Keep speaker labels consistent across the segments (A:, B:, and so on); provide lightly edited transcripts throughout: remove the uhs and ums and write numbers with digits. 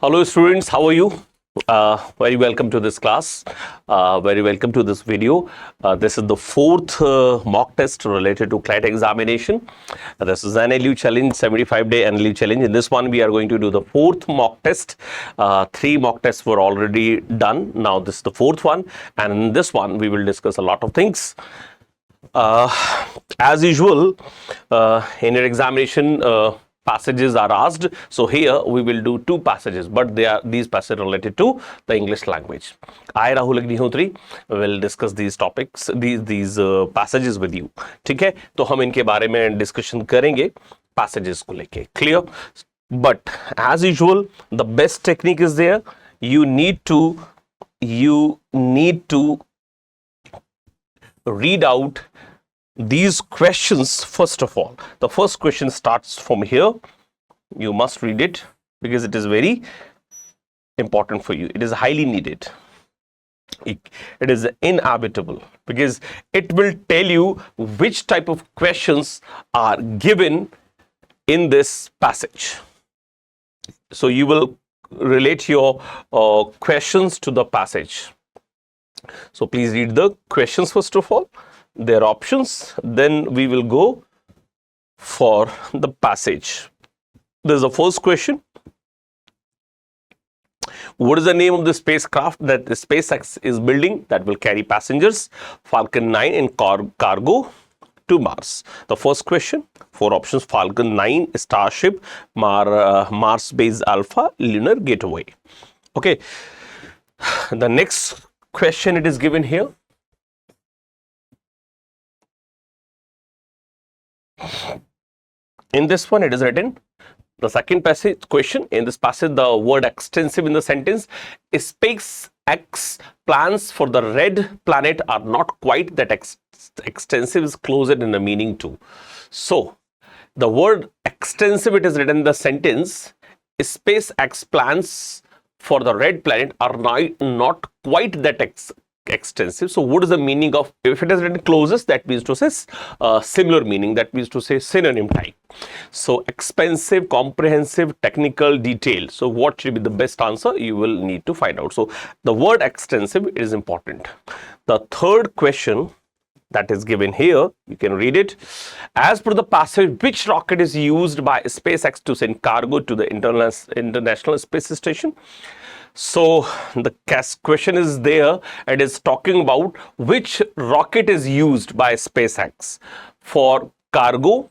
A: Hello students, how are you? Very welcome to this class. Very welcome to this video. This is the fourth mock test related to CLAT examination. This is an NLU challenge, 75-day NLU challenge. In this one, we are going to do the fourth mock test. Three mock tests were already done. Now this is the fourth one. And in this one, we will discuss a lot of things. As usual, in your examination, passages are asked. So here we will do two passages, but these passages related to the English language. I, Rahul Agnihotri, will discuss these topics, these passages with you. ठीक है, तो हम इनके बारे में discussion करेंगे passages को लेके. Clear? But as usual, the best technique is there. You need to read out these questions first of all. The first question starts from here. You must read it because it is very important for you. It is highly needed. It is inevitable because it will tell you which type of questions are given in this passage. So you will relate your questions to the passage. So please read the questions first of all, their options, then we will go for the passage. This is the first question. What is the name of the spacecraft that the SpaceX is building that will carry passengers, Falcon 9 and cargo to Mars? The first question, four options: Falcon 9, Starship, Mars Base Alpha, Lunar Gateway. Okay. The next question it is given here. In this one, it is written, the second passage question, in this passage, the word extensive in the sentence, SpaceX plans for the red planet are not quite that extensive, is closer in the meaning too. So, the word extensive, it is written in the sentence, SpaceX plans for the red planet are not quite that extensive. So what is the meaning of, if it is written closest, that means to say similar meaning, that means to say synonym type. So expensive, comprehensive, technical, detailed. So what should be the best answer? You will need to find out. So the word extensive is important. The third question that is given here, you can read it. As per the passage, which rocket is used by SpaceX to send cargo to the International Space Station? So the question is there. It is talking about which rocket is used by SpaceX for cargo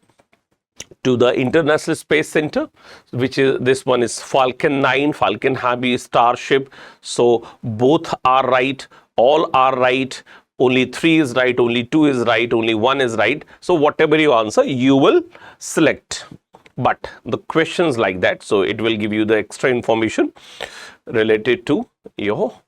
A: to the International Space Center, which is, this one is Falcon 9, Falcon Heavy, Starship. So both are right, all are right. Only 3 is right, only 2 is right, only 1 is right. So whatever you answer, you will select. But the questions like that, so it will give you the extra information related to your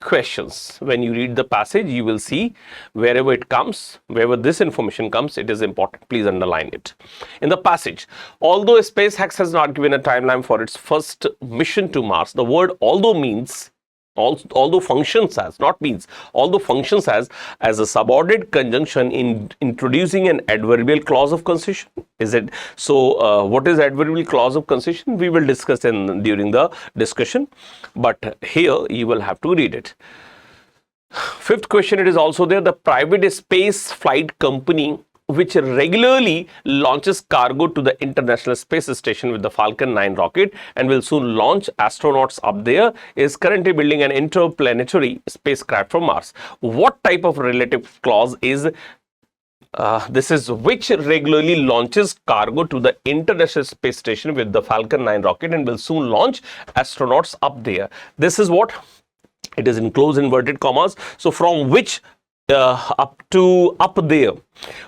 A: questions. When you read the passage, you will see wherever it comes, wherever this information comes, it is important. Please underline it. In the passage, although SpaceX has not given a timeline for its first mission to Mars, the word although means, although functions as, not means, although functions as a subordinate conjunction in introducing an adverbial clause of concession. Is it so? What is adverbial clause of concession? We will discuss during the discussion, but here you will have to read it. Fifth question, it is also there. The private space flight company which regularly launches cargo to the International Space Station with the Falcon 9 rocket and will soon launch astronauts up there, is currently building an interplanetary spacecraft from Mars. What type of relative clause is this? Is which regularly launches cargo to the International Space Station with the Falcon 9 rocket and will soon launch astronauts up there. This is what it is in close inverted commas. So from which up there,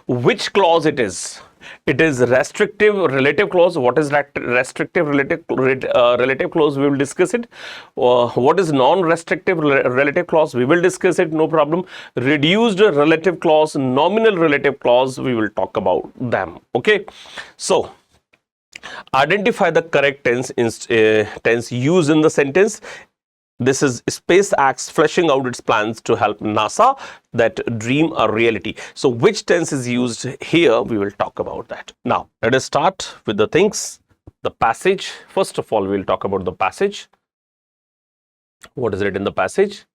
A: which clause it is? It is restrictive relative clause. What is restrictive relative clause? We will discuss it. What is non-restrictive relative clause? We will discuss it, no problem. Reduced relative clause, nominal relative clause, we will talk about them. Okay, so identify the correct tense used in the sentence. This is SpaceX fleshing out its plans to help NASA that dream a reality. So which tense is used here? We will talk about that. Now, let us start with the things. The passage. First of all, we will talk about the passage. What is it in the passage?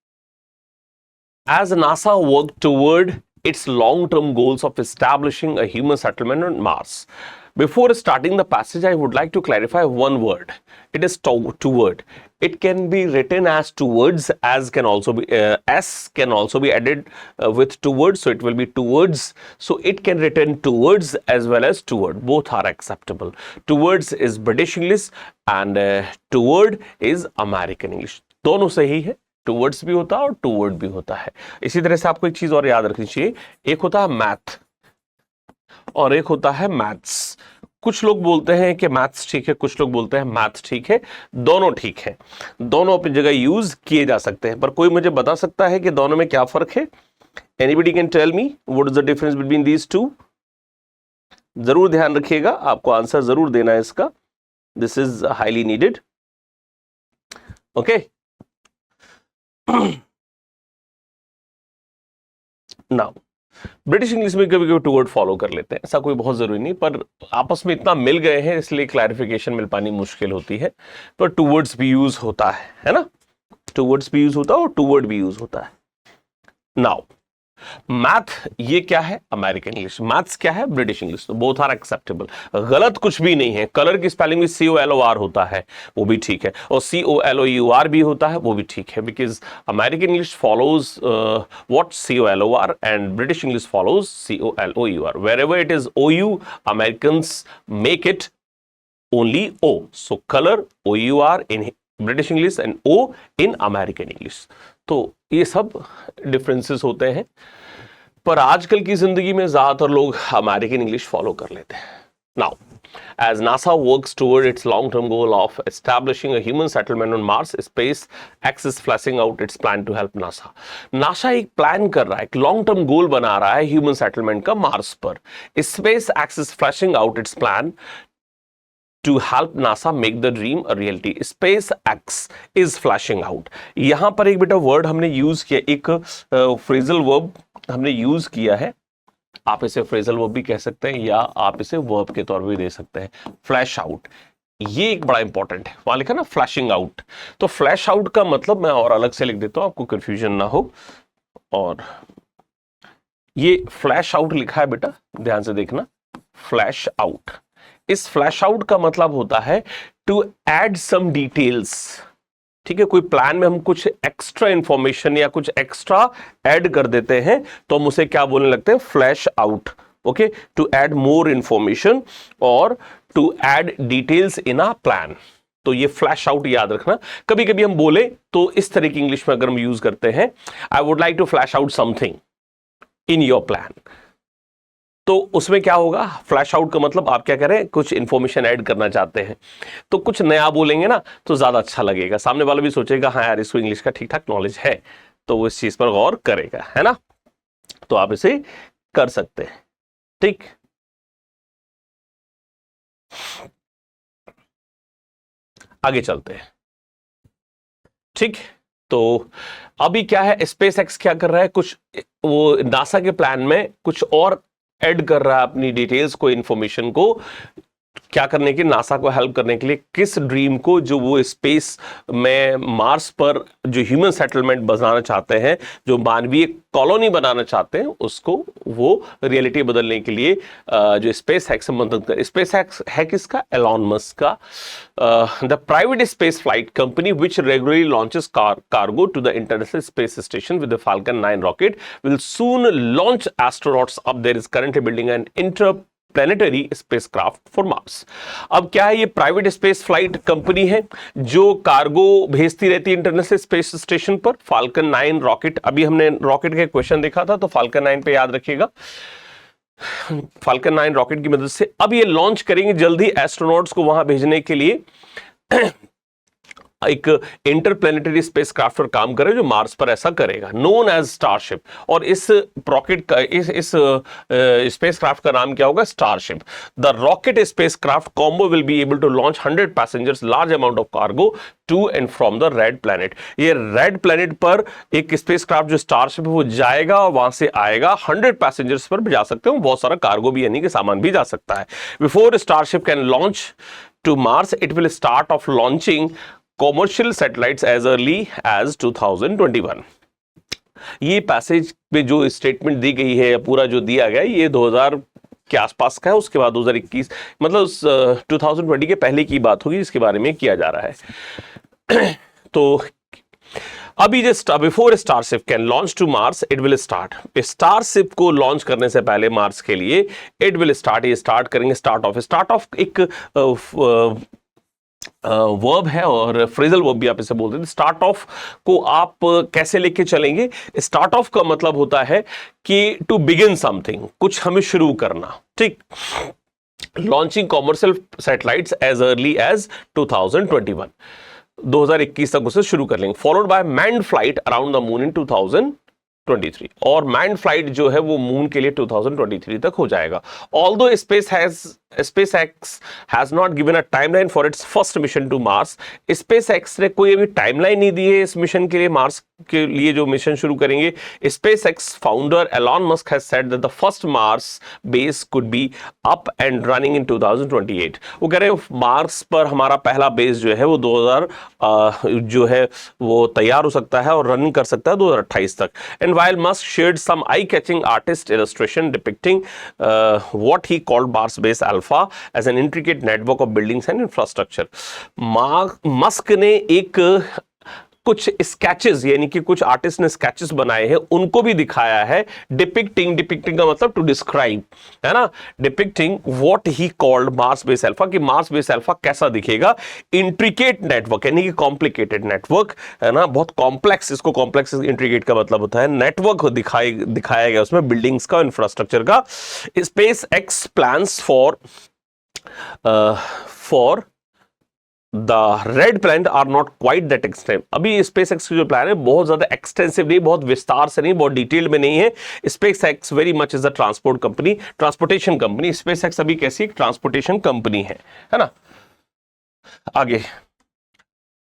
A: As NASA worked toward its long-term goals of establishing a human settlement on Mars. Before starting the passage, I would like to clarify one word. It is toward. It can be written as towards, as can also be s can also be added with towards, so it will be towards. So it can written towards as well as toward. Both are acceptable. Towards is British English and toward is American English. दोनों सही है. Towards भी होता है और toward भी होता है. इसी तरह से आपको एक चीज और याद रखनी चाहिए. एक होता है मैथ और एक होता है मैथ्स. कुछ लोग बोलते हैं कि मैथ्स ठीक है, कुछ लोग बोलते हैं मैथ्स ठीक है. दोनों ठीक है, दोनों अपनी जगह यूज किए जा सकते हैं. पर कोई मुझे बता सकता है कि दोनों में क्या फर्क है? Anybody can tell me what is the difference between these two? जरूर ध्यान रखिएगा, आपको आंसर जरूर देना है इसका. This is highly needed. Okay, now British English में कभी कभी टूवर्ड फॉलो कर लेते हैं, ऐसा कोई बहुत जरूरी नहीं, पर आपस में इतना मिल गए हैं इसलिए क्लैरिफिकेशन मिल पानी मुश्किल होती है. पर टूवर्ड्स भी यूज होता है ना? टूवर्ड्स भी यूज होता है और टूवर्ड भी यूज होता है. नाउ मैथ ये क्या है? American English. मैथ्स क्या है? British English. तो बोथ आर एक्सेप्टेबल. गलत कुछ भी नहीं है. कलर की स्पेलिंग भी COLOR होता है, वो भी ठीक है, और COLOUR भी होता है, वो भी ठीक है, because American English follows what COLOR and British English follows COLOUR. wherever it is OU, Americans make it only O. so color OUR in British English and O in American English. तो ये सब differences होते हैं, पर आजकल की जिंदगी में ज्यादातर लोग अमेरिकन इंग्लिश फॉलो कर लेते हैं. Now as NASA works toward its long-term goal of establishing a human settlement on Mars, SpaceX is fleshing out its plan to help NASA. NASA एक प्लान कर रहा है, एक लॉन्ग टर्म गोल बना रहा है ह्यूमन सेटलमेंट का Mars पर. SpaceX is fleshing out its plan to help NASA make the dream a reality. SpaceX is flashing out. यहां पर एक बेटा वर्ड हमने यूज किया, एक फ्रेजल वर्ब हमने यूज किया है. आप इसे फ्रेजल वर्ब भी कह सकते हैं या आप इसे वर्ब के तौर पर भी दे सकते हैं. फ्लैश आउट, ये एक बड़ा इंपॉर्टेंट है. वहां लिखा ना फ्लैशिंग आउट, तो फ्लैश आउट का मतलब मैं और अलग से लिख देता हूं, आपको कंफ्यूजन ना हो. और ये फ्लैश आउट लिखा है बेटा, ध्यान से देखना. फ्लैश आउट, इस फ्लैश आउट का मतलब होता है टू ऐड सम डिटेल्स. ठीक है, कोई प्लान में हम कुछ एक्स्ट्रा इंफॉर्मेशन या कुछ एक्स्ट्रा ऐड कर देते हैं तो हम उसे क्या बोलने लगते हैं? Flash out. Okay, to add more information और to add details in a plan. तो ये फ्लैश आउट याद रखना. कभी कभी हम बोले तो इस तरह की इंग्लिश में अगर हम यूज करते हैं, I would like to flash out something in your plan, तो उसमें क्या होगा? फ्लैश आउट का मतलब आप क्या कह रहे हैं? कुछ इंफॉर्मेशन ऐड करना चाहते हैं, तो कुछ नया बोलेंगे ना तो ज्यादा अच्छा लगेगा. सामने वाला भी सोचेगा हाँ यार इसको इंग्लिश का ठीक ठाक नॉलेज है, तो वो इस चीज पर गौर करेगा, है ना? तो आप इसे कर सकते हैं. ठीक, आगे चलते हैं. ठीक, तो अभी क्या है? SpaceX क्या कर रहा है? कुछ वो नासा के प्लान में कुछ और ऐड कर रहा है अपनी डिटेल्स को, इंफॉर्मेशन को, क्या करने की? नासा को हेल्प करने के लिए. किस ड्रीम को? जो वो स्पेस में मार्स पर जो ह्यूमन सेटलमेंट बनाना चाहते हैं, जो मानवीय कॉलोनी बनाना चाहते हैं, उसको वो रियलिटी बदलने के लिए जो SpaceX से मदद कर. SpaceX है किसका? एलॉन मस्क का. The private space flight company which regularly launches cargo to the international space station with the Falcon 9 rocket will soon launch astronauts up. There is currently building an interplanetary spacecraft for Mars. अब क्या है? ये private space flight company है जो cargo भेजती रहती है international space station पर. फाल्कन 9 रॉकेट, अभी हमने रॉकेट के क्वेश्चन देखा था, तो फाल्कन 9 पे याद रखिएगा. फाल्कन 9 रॉकेट की मदद से अब ये लॉन्च करेंगे जल्दी एस्ट्रोनॉट्स को वहां भेजने के लिए. एक इंटरप्लैनेटरी स्पेसक्राफ्ट पर काम करे जो मार्स पर ऐसा करेगा, नोन एज स्टारशिप. और इस रॉकेट का इस स्पेसक्राफ्ट का नाम क्या होगा? Starship. The rocket spacecraft combo will be able to launch 100 passengers, large amount of cargo to and from the red planet. ये रेड प्लैनेट पर एक स्पेसक्राफ्ट जो स्टारशिप है वो जाएगा और वहां से आएगा. 100 पैसेंजर्स पर भी जा सकते हैं, बहुत सारा कार्गो भी यानी कि सामान भी जा सकता है. Before Starship can launch to Mars, it will start off launching commercial satellites as early as 2021। ये पैसेज में जो स्टेटमेंट दी गई है, पूरा जो दिया गया ये 2000 के आसपास का है, उसके बाद 2021 मतलब 2020 के पहले की बात होगी, इसके बारे में किया जा रहा है। तो अभी जो before Starship can launch to Mars it will start, Starship को लॉन्च करने से पहले मार्स के लिए इट विल स्टार्ट, ये स्टार्ट करेंगे। स्टार्ट ऑफ एक वर्ब है और फ्रेजल वर्ब भी आप इसे बोलते हैं। स्टार्ट ऑफ को आप कैसे लेके चलेंगे? स्टार्ट ऑफ का मतलब होता है कि टू बिगिन समथिंग, कुछ हमें शुरू करना, ठीक। Launching commercial satellites as early as 2021, 2021 तक उसे शुरू कर लेंगे। Followed by manned flight around the moon in 2023, और मैन्ड फ्लाइट जो है वो मून के लिए 2023 तक हो जाएगा। Although SpaceX has not given a timeline for its first mission to Mars. SpaceX ने कोई अभी टाइमलाइन नहीं दी है इस मिशन के लिए, मार्स के लिए जो मिशन शुरू करेंगे। SpaceX founder Elon Musk has said that the first Mars base could be up and running in 2028। वो कह रहे हैं मार्स पर हमारा पहला बेस जो है वो 2000 जो है वो तैयार हो सकता है और रनिंग कर सकता है 2028 तक। And while Musk shared some eye-catching artist illustration depicting what he called Mars Base Alpha as an intricate network of buildings and infrastructure, Musk ने एक कुछ स्केचेस यानी कि कुछ आर्टिस्ट ने स्केचेस बनाए हैं, उनको भी दिखाया है। डिपिक्टिंग का मतलब टू डिस्क्राइब, है ना, depicting what he called Mars base alpha, कि मार्स बेस अल्फा कैसा दिखेगा। इंट्रिकेट नेटवर्क यानी कि कॉम्प्लिकेटेड नेटवर्क, है ना, बहुत कॉम्प्लेक्स, इसको कॉम्प्लेक्स इंट्रिकेट का मतलब होता है नेटवर्क दिखाया गया उसमें, बिल्डिंग्स का, इंफ्रास्ट्रक्चर का। SpaceX plans for the red planet are not quite that extensive. अभी स्पेस एक्स की जो प्लान है बहुत ज्यादा एक्सटेंसिव नहीं, बहुत विस्तार से नहीं, बहुत डिटेल में नहीं है। Space x very much is a transportation company. Space x अभी कैसी ट्रांसपोर्टेशन कंपनी है ना। आगे,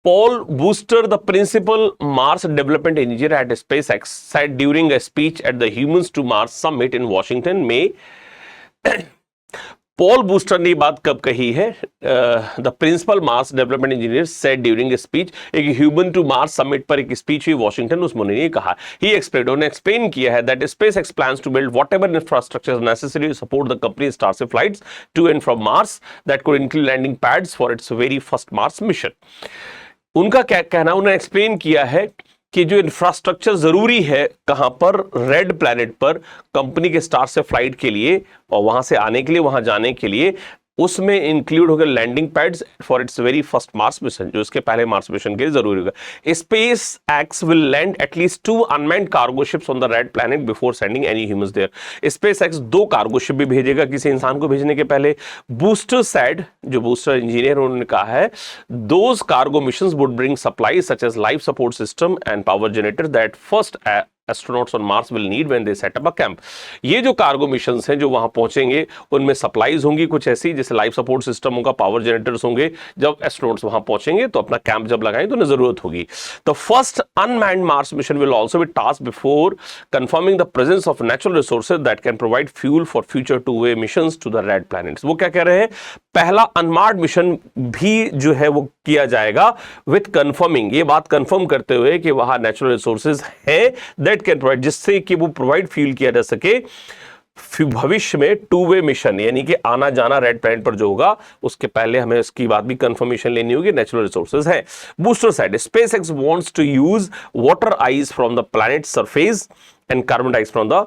A: Paul Booster, the principal Mars development engineer at SpaceX, said during a speech at the Humans to Mars Summit in Washington, May। Paul Wooster ने बात कब कही है? The principal Mars development engineer said during a speech, एक human to Mars summit पर एक speech हुई Washington, उसमें उन्होंने कहा, ही उन्होंने एक्सप्लेन किया है that SpaceX plans to build whatever infrastructure necessary to support the company's Starship flights to and from Mars that could include landing pads for its very first Mars mission। उनका क्या कहना, उन्होंने एक्सप्लेन किया है कि जो इंफ्रास्ट्रक्चर जरूरी है कहां पर, रेड प्लैनेट पर, कंपनी के स्टार से फ्लाइट के लिए और वहां से आने के लिए, वहां जाने के लिए, उसमें इंक्लूड होगा landing pads for its very first Mars mission, जो इसके पहले मार्स मिशन के लिए जरूरी होगा। SpaceX will land at least 2 unmanned cargo ships on the red planet before sending any humans there. SpaceX 2 cargo ship भी भेजेगा किसी इंसान को भेजने के पहले। बूस्टर सेड, जो बूस्टर इंजीनियर उन्होंने कहा है, those cargo missions would bring supply such as life support system and power generator that first astronauts on Mars will need when they set up a camp. ये जो cargo missions हैं जो वहां पहुंचेंगे उनमें सप्लाईज होंगी कुछ ऐसी, जैसे लाइफ सपोर्ट सिस्टम होगा, पावर जनरेटर्स होंगे। जब एस्ट्रोनॉट्स वहां पहुंचेंगे तो अपना कैंप जब लगाएंगे तो उन्हें जरूरत होगी। The first unmanned Mars mission will also be tasked before confirming the presence of natural resources that can provide fuel for future 2-way missions to the red planets. वो क्या कह रहे हैं, पहला अनमार्ड मिशन भी जो है वो किया जाएगा विथ कंफर्मिंग, ये बात कंफर्म करते हुए कि वहां नेचुरल रिसोर्सेज है दैट कैन प्रोवाइड, जिससे कि वो प्रोवाइड फ्यूल किया जा सके भविष्य में 2-way मिशन, यानी कि आना जाना रेड प्लैनेट पर जो होगा उसके पहले हमें उसकी बात भी कंफर्मेशन लेनी होगी, नेचुरल रिसोर्सेज है। Booster side, SpaceX wants to use water ice from the planet's surface and carbon dioxide from the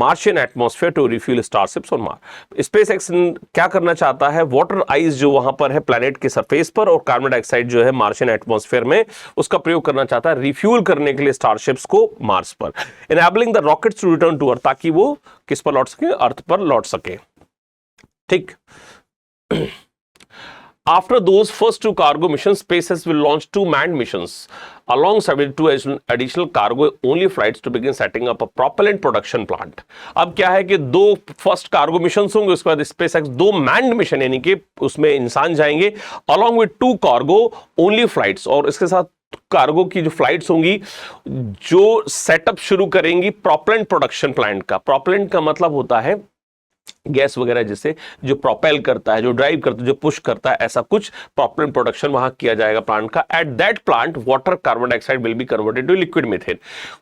A: Martian atmosphere to refuel starships on Mars। SpaceX क्या करना चाहता है, वाटर आइस जो वहां पर है प्लैनेट के सरफेस पर और कार्बन डाइऑक्साइड जो है मार्शियन एटमॉस्फेयर में, उसका प्रयोग करना चाहता है रिफ्यूल करने के लिए स्टारशिप्स को मार्स पर, enabling the rockets to return to Earth, ताकि वो किस पर लौट सके, अर्थ पर लौट सके। ठीक। After those first 2 cargo missions, SpaceX will launch 2 manned missions alongside with 2 additional cargo-only flights to begin setting up a propellant production plant। अब क्या है कि 2 फर्स्ट कार्गो मिशंस होंगे, उसके बाद SpaceX 2 मैन्ड मिशन यानी कि उसमें इंसान जाएंगे, along with 2 cargo-only flights, और इसके साथ कार्गो की जो फ्लाइट्स होंगी जो सेटअप शुरू करेंगी प्रोपेलेंट प्रोडक्शन प्लांट का। प्रोपेलेंट का मतलब होता है गैस वगैरह जिसे जो प्रोपेल करता है, जो ड्राइव करता है, जो पुश करता है, ऐसा कुछ प्रोपेलेंट प्रोडक्शन वहां किया जाएगा प्लांट का। At that plant water carbon dioxide will be converted to liquid methane.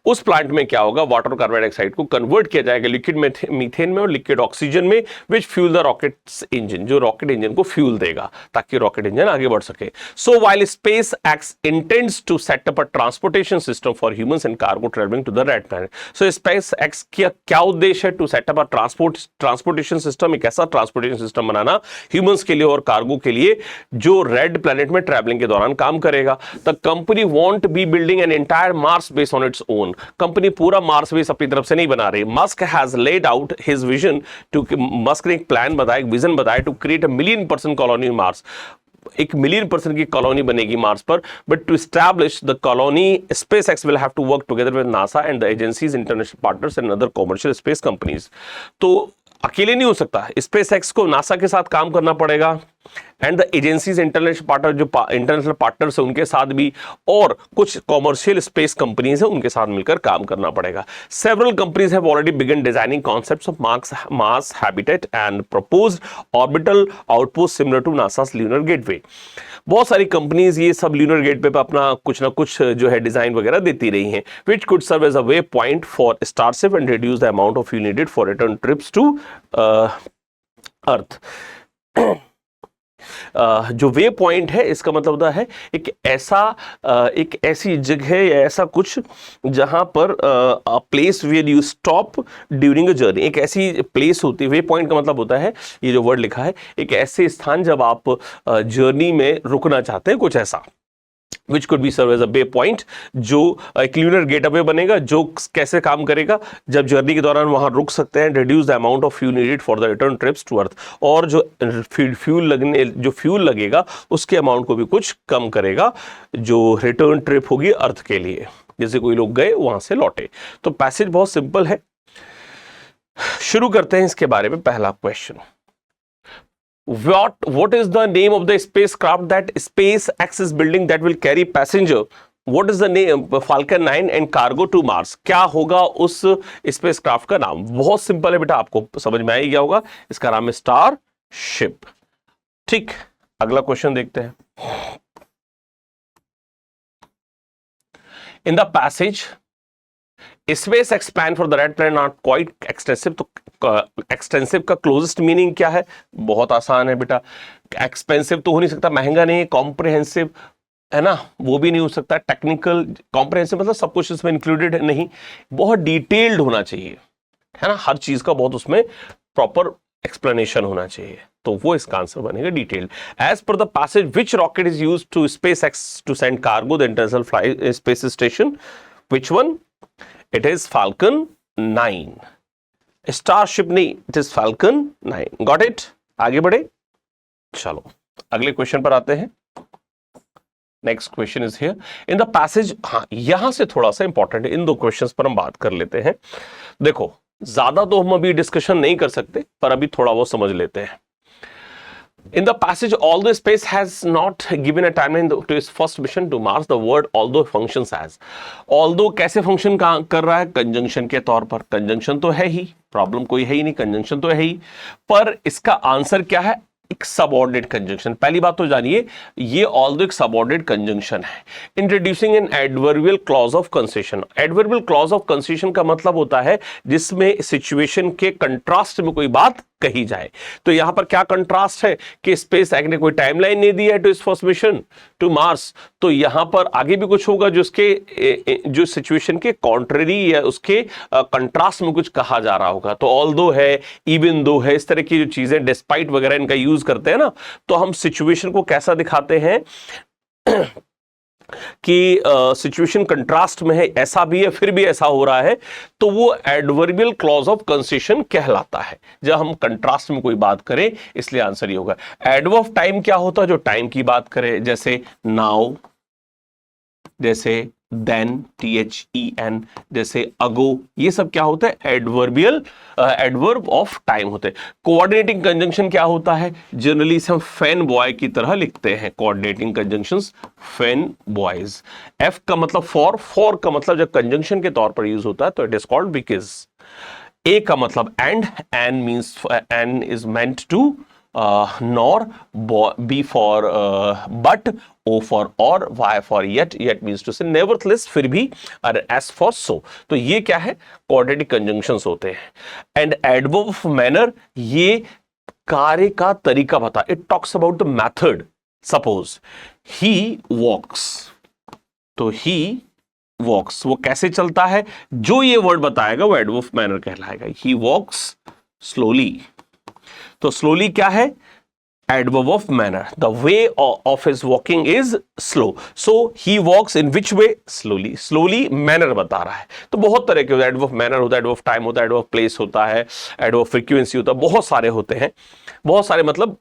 A: उस प्लांट में क्या होगा, वाटर कार्बन डाइऑक्साइड को कन्वर्ट किया जाएगा लिक्विड मीथेन में और लिक्विड ऑक्सीजन में, which fuel the rocket engine, जो रॉकेट इंजन को फ्यूल देगा ताकि रॉकेट इंजन आगे बढ़ सके। So while SpaceX intends to set up a transportation system for humans and cargo travelling to the red planet. So SpaceX का क्या उद्देश्य है, to set up a transportation system, एक ऐसा transportation system बनाना humans के लिए और cargo के लिए जो रेड प्लैनेट में ट्रैवलिंग के दौरान काम करेगा। The company won't be building an entire Mars base on its own. Company पूरा मार्स बेस अपनी तरफ से नहीं बना रही। Musk has laid out his vision to, Musk ने एक प्लान बताया, एक विजन बताया, to create a million person colony in Mars. 1 million person की कॉलोनी बनेगी मार्स पर। But to establish the colony, SpaceX will have to work together with NASA and the agencies, international partners and other commercial space companies. तो अकेले नहीं हो सकता, space x को NASA के साथ काम करना पड़ेगा and the agencies, international partner, जो इंटरनेशनल पार्टनर्स है उनके साथ भी, और कुछ कॉमर्शियल स्पेस कंपनीज है उनके साथ मिलकर काम करना पड़ेगा। Several companies have already begun designing concepts of Mars habitat and proposed orbital outpost similar to NASA's lunar gateway. बहुत सारी कंपनीज ये सब ल्यूनर गेटवे पे अपना कुछ ना कुछ जो है डिजाइन वगैरह देती रही हैं, which could serve as a waypoint for Starship and reduce the amount of fuel needed for return trips to Earth. जो वे पॉइंट है इसका मतलब होता है एक ऐसी जगह या ऐसा कुछ जहां पर place where you stop during a journey, एक ऐसी प्लेस होती है। वे पॉइंट का मतलब होता है, ये जो वर्ड लिखा है, एक ऐसे स्थान जब आप जर्नी में रुकना चाहते हैं, कुछ ऐसा, which could be serve as a way point, जो एक ल्यूनर गेटवे बनेगा, जो कैसे काम करेगा, जब जर्नी के दौरान वहां रुक सकते हैं, reduce the amount of fuel needed for the return trips to earth, और जो फ्यूल लगेगा उसके अमाउंट को भी कुछ कम करेगा जो रिटर्न ट्रिप होगी अर्थ के लिए, जैसे कोई लोग गए वहां से लौटे। तो पैसेज बहुत सिंपल है, शुरू करते हैं इसके बारे में। पहला question, what is the name of the spacecraft that SpaceX is building that will carry passenger? What is the name Falcon 9 and cargo to Mars? क्या होगा उस स्पेसक्राफ्ट का नाम? बहुत सिंपल है बेटा, आपको समझ में आ ही गया होगा, इसका नाम है स्टारशिप। ठीक, अगला क्वेश्चन देखते हैं। In the passage, SpaceX plan for the red planet not quite extensive। तो एक्सटेंसिव का क्लोजेस्ट मीनिंग क्या है? बहुत आसान है बेटा, एक्सपेंसिव तो हो नहीं सकता, महंगा नहीं, कॉम्प्रिहेंसिव है ना, वो भी नहीं हो सकता, टेक्निकल, कॉम्प्रिहेंसिव मतलब सब कुछ इसमें इंक्लूडेड नहीं, बहुत डिटेल्ड होना चाहिए, है ना, हर चीज का बहुत उसमें प्रॉपर एक्सप्लेनेशन होना चाहिए, तो वो इसका आंसर बनेगा detailed. As per the passage, which rocket is used to SpaceX to send cargo the international fly space station? Which one? It is Falcon 9। Starship नहीं, it is Falcon 9। Got it? आगे बढ़े, चलो अगले question पर आते हैं। Next question is here in the passage. हाँ, यहां से थोड़ा सा इंपॉर्टेंट है, इन दो क्वेश्चंस पर हम बात कर लेते हैं। देखो, ज्यादा तो हम अभी डिस्कशन नहीं कर सकते, पर अभी थोड़ा वो समझ लेते हैं। In the passage, although space has not given a timeline to its first mission to Mars, the word although functions as। although कैसे फंक्शन कर रहा है? कंजंक्शन के तौर पर। कंजंक्शन तो है ही, प्रॉब्लम कोई है ही नहीं, कंजंक्शन तो है ही, पर इसका आंसर क्या है? एक सबऑर्डिनेट कंजंक्शन। पहली बात तो जानिए, ये although एक सबऑर्डिनेट कंजंक्शन है। Introducing N adverbial clause of concession. Adverbial clause of concession का मतलब होता है जिसमें सिचुएशन के कंट्रास्ट में कोई बात कही जाए। तो यहां पर क्या कंट्रास्ट है कि स्पेस एक्स ने कोई टाइमलाइन नहीं दी है टू इस फर्स्ट मिशन टू मार्स, तो यहां पर आगे भी कुछ होगा जो उसके जो सिचुएशन के कॉन्ट्ररी या उसके कंट्रास्ट में कुछ कहा जा रहा होगा। तो ऑल्दो है, इवन दो है, इस तरह की जो चीजें, डिस्पाइट वगैरह इनका यूज करते हैं ना, तो हम सिचुएशन को कैसा दिखाते हैं कि सिचुएशन कंट्रास्ट में है, ऐसा भी है फिर भी ऐसा हो रहा है, तो वो एडवर्बियल क्लॉज ऑफ कंसेशन कहलाता है जब हम कंट्रास्ट में कोई बात करें। इसलिए आंसर ये होगा। एडवर्ब ऑफ टाइम क्या होता है? जो टाइम की बात करे, जैसे नाउ, जैसे देन, THEN, जैसे अगो, ये सब क्या होता है? एडवर्ब ऑफ टाइम होते हैं। कोऑर्डिनेटिंग कंजंक्शन क्या होता है? जनरली हम फैन बॉय की तरह लिखते हैं coordinating conjunctions, fan boys. F का मतलब फॉर का मतलब जब कंजंक्शन के तौर पर यूज होता है तो it is called because. A का मतलब and, N means N is meant to, nor, B for but, O for or, Y for yet, yet means to say nevertheless, फिर भी, और एस फॉर सो। तो ये क्या है, क्वाड्रेटिक कंजंक्शंस होते हैं। एंड एडवर्ब ऑफ मैनर, ये कार्य का तरीका बता, it talks about the method. Suppose he walks, तो ही वॉक्स वो कैसे चलता है, जो ये वर्ड बताएगा वो एडवर्ब ऑफ मैनर कहलाएगा। ही वॉक्स स्लोली, तो स्लोली क्या है, adverb of manner. The way of his walking is slow. So he walks in which way? Slowly. Slowly manner बता रहा है। तो बहुत तरह के होता है, adverb of manner होता है, adverb of time होता है, adverb of place होता है, adverb of frequency होता है, बहुत सारे होते हैं। बहुत सारे मतलब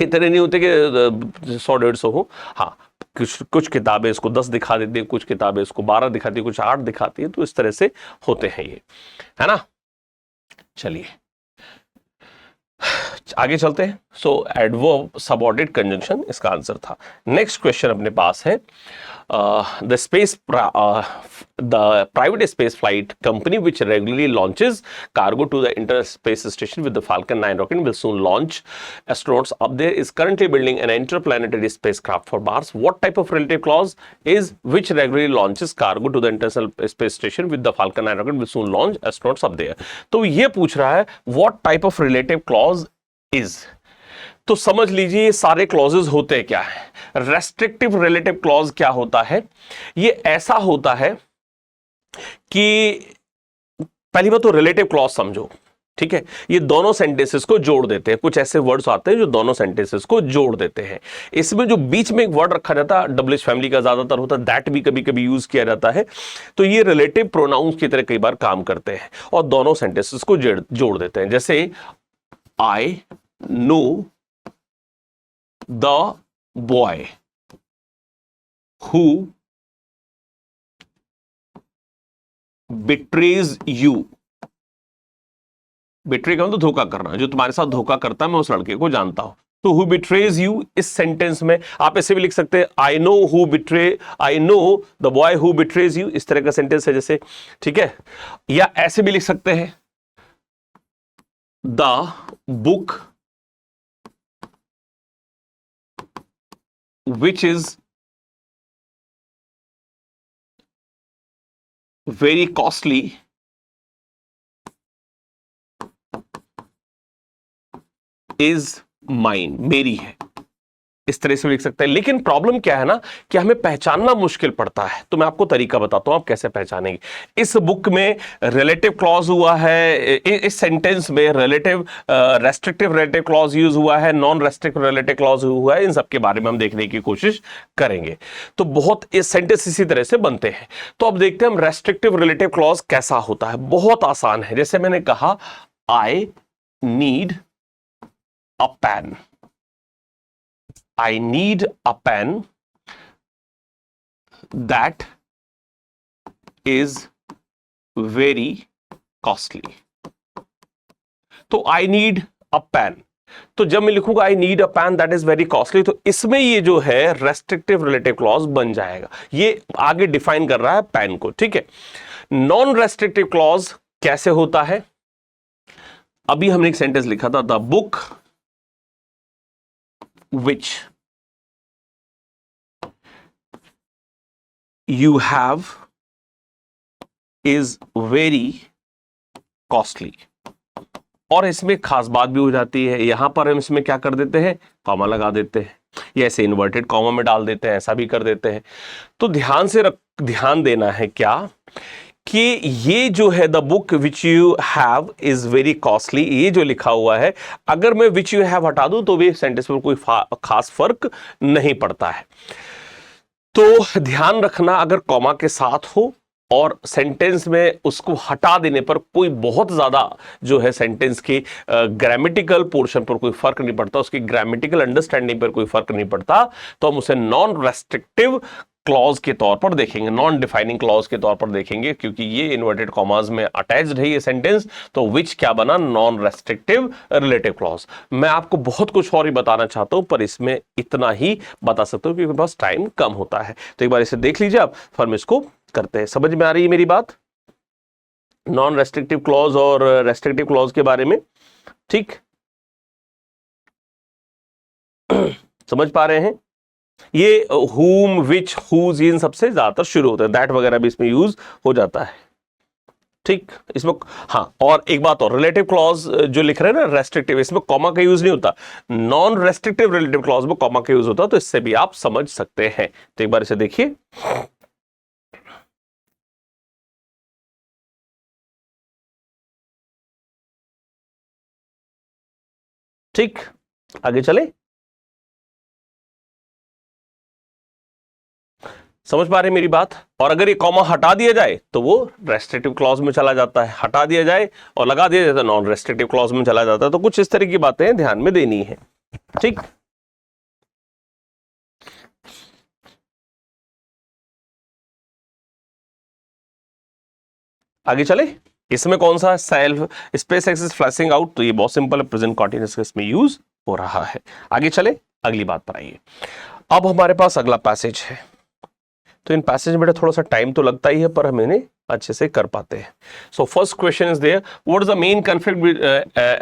A: इतने नहीं होते कि 100-150 हो। हाँ, कुछ किताबें इसको 10 दिखा देती है, कुछ किताबें इसको 12 दिखाती है, कुछ 8 दिखाती है, तो इस तरह से होते हैं ये, है ना। चलिए आगे चलते हैं। सो एडवर्ब सबऑर्डिनेट कंजंक्शन इसका आंसर था। नेक्स्ट क्वेश्चन अपने पास है, the private space flight company which regularly launches cargo to the inter space station with the Falcon 9 rocket will soon launch astronauts up there is currently building an interplanetary spacecraft for Mars. What type of relative clause is which regularly launches cargo to the international space station with the Falcon 9 rocket will soon launch astronauts up there. तो ये पूछ रहा है what type of relative clause is. तो समझ लीजिए ये सारे क्लॉजेस होते क्या है। रेस्ट्रिक्टिव रिलेटिव क्लॉज क्या होता है, ये ऐसा होता है कि पहली बात तो रिलेटिव क्लॉज समझो, ठीक है। ये दोनों सेंटेंसेस को जोड़ देते हैं, कुछ ऐसे वर्ड्स आते हैं जो दोनों सेंटेंसेस को जोड़ देते हैं। इसमें जो बीच में एक वर्ड रखा जाता है, डब्लिश फैमिली का ज्यादातर होता है, दैट भी कभी कभी यूज किया जाता है। तो ये रिलेटिव प्रोनाउंस की तरह कई बार काम करते हैं और दोनों सेंटेंसेस को जोड़ देते हैं। जैसे I know the boy who betrays you। Betray का मतलब धोखा करना, जो तुम्हारे साथ धोखा करता है मैं उस लड़के को जानता हूं। तो who betrays you इस सेंटेंस में आप ऐसे भी लिख सकते हैं I know the boy who betrays you, इस तरह का सेंटेंस है जैसे, ठीक है। या ऐसे भी लिख सकते हैं the book which is very costly is mine, मेरी है, इस तरह से लिख सकते हैं। लेकिन प्रॉब्लम क्या है ना कि हमें पहचानना मुश्किल पड़ता है। तो मैं आपको तरीका बताता हूं आप कैसे पहचानेंगे। इस बुक में रिलेटिव क्लॉज हुआ है, इस सेंटेंस में relative restrictive relative clause use हुआ है, नॉन रेस्ट्रिक्टिव रिलेटिव क्लॉज हुआ है, इन सब के बारे में हम देखने की कोशिश करेंगे। तो बहुत इस सेंटेंस इसी तरह से बनते हैं। तो अब देखते हैं हम रेस्ट्रिक्टिव रिलेटिव क्लॉज कैसा होता है। बहुत आसान है। जैसे मैंने कहा I need a pen, I need a pen that is very costly। तो I need a pen, तो जब मैं लिखूंगा I need a pen that is very costly, तो इसमें ये जो है रेस्ट्रिक्टिव रिलेटिव क्लॉज बन जाएगा। ये आगे डिफाइन कर रहा है पेन को, ठीक है। नॉन रेस्ट्रिक्टिव क्लॉज कैसे होता है, अभी हमने एक सेंटेंस लिखा था, the book which you have is very costly। और इसमें खास बात भी हो जाती है, यहां पर हम इसमें क्या कर देते हैं, कॉमा लगा देते हैं, या ऐसे इन्वर्टेड कॉमा में डाल देते हैं, ऐसा भी कर देते हैं। तो ध्यान देना है क्या कि ये जो है the book which you have is very costly, ये जो लिखा हुआ है, अगर मैं विच यू हैव हटा दूं तो भी सेंटेंस में कोई खास फर्क नहीं पड़ता है। तो ध्यान रखना, अगर कॉमा के साथ हो और सेंटेंस में उसको हटा देने पर कोई बहुत ज्यादा जो है सेंटेंस के ग्रामेटिकल पोर्शन पर कोई फर्क नहीं पड़ता, उसकी ग्रामेटिकल अंडरस्टैंडिंग पर कोई फर्क नहीं पड़ता, तो हम उसे नॉन रेस्ट्रिक्टिव क्लॉज के तौर पर देखेंगे, नॉन डिफाइनिंग क्लॉज के तौर पर देखेंगे, क्योंकि ये इन्वर्टेड कॉमास में अटैच्ड है ये सेंटेंस। तो विच क्या बना, नॉन रेस्ट्रिक्टिव रिलेटिव क्लॉज। मैं आपको बहुत कुछ और ही बताना चाहता हूं, पर इसमें इतना ही बता सकता हूं क्योंकि बस टाइम कम होता है। तो एक बार इसे देख लीजिए आप, फिर हम इसको करते हैं। समझ में आ रही है मेरी बात? नॉन रेस्ट्रिक्टिव क्लॉज और रेस्ट्रिक्टिव क्लॉज के बारे में, ठीक। समझ पा रहे हैं? ये whom, which, whose, इन सबसे ज्यादातर शुरू होता है, दैट वगैरह भी इसमें यूज हो जाता है, ठीक। इसमें हाँ, और एक बात और, रिलेटिव क्लॉज जो लिख रहे हैं ना रेस्ट्रिक्टिव, इसमें कॉमा का यूज नहीं होता। नॉन रेस्ट्रिक्टिव रिलेटिव क्लॉज में कॉमा का यूज होता है, तो इससे भी आप समझ सकते हैं। तो एक बार इसे देखिए, ठीक। आगे चले, समझ पा रहे हैं मेरी बात? और अगर ये कॉमा हटा दिया जाए तो वो रेस्ट्रिक्टिव क्लॉज में चला जाता है, हटा दिया जाए और लगा दिया जाए तो नॉन रेस्ट्रिक्टिव क्लॉज में चला जाता है। तो कुछ इस तरह की बातें ध्यान में देनी है, ठीक। आगे चले, इसमें कौन सा self space x is flashing out, तो ये बहुत सिंपल है, प्रेजेंट कॉन्टिन्यूअस इसमें यूज हो रहा है। आगे चले, अगली बात पर आइए। अब हमारे पास अगला पैसेज है, तो इन पैसेज में थोड़ा सा टाइम तो लगता ही है, पर हम इन्हें अच्छे से कर पाते हैं। So first question is there, what is the main conflict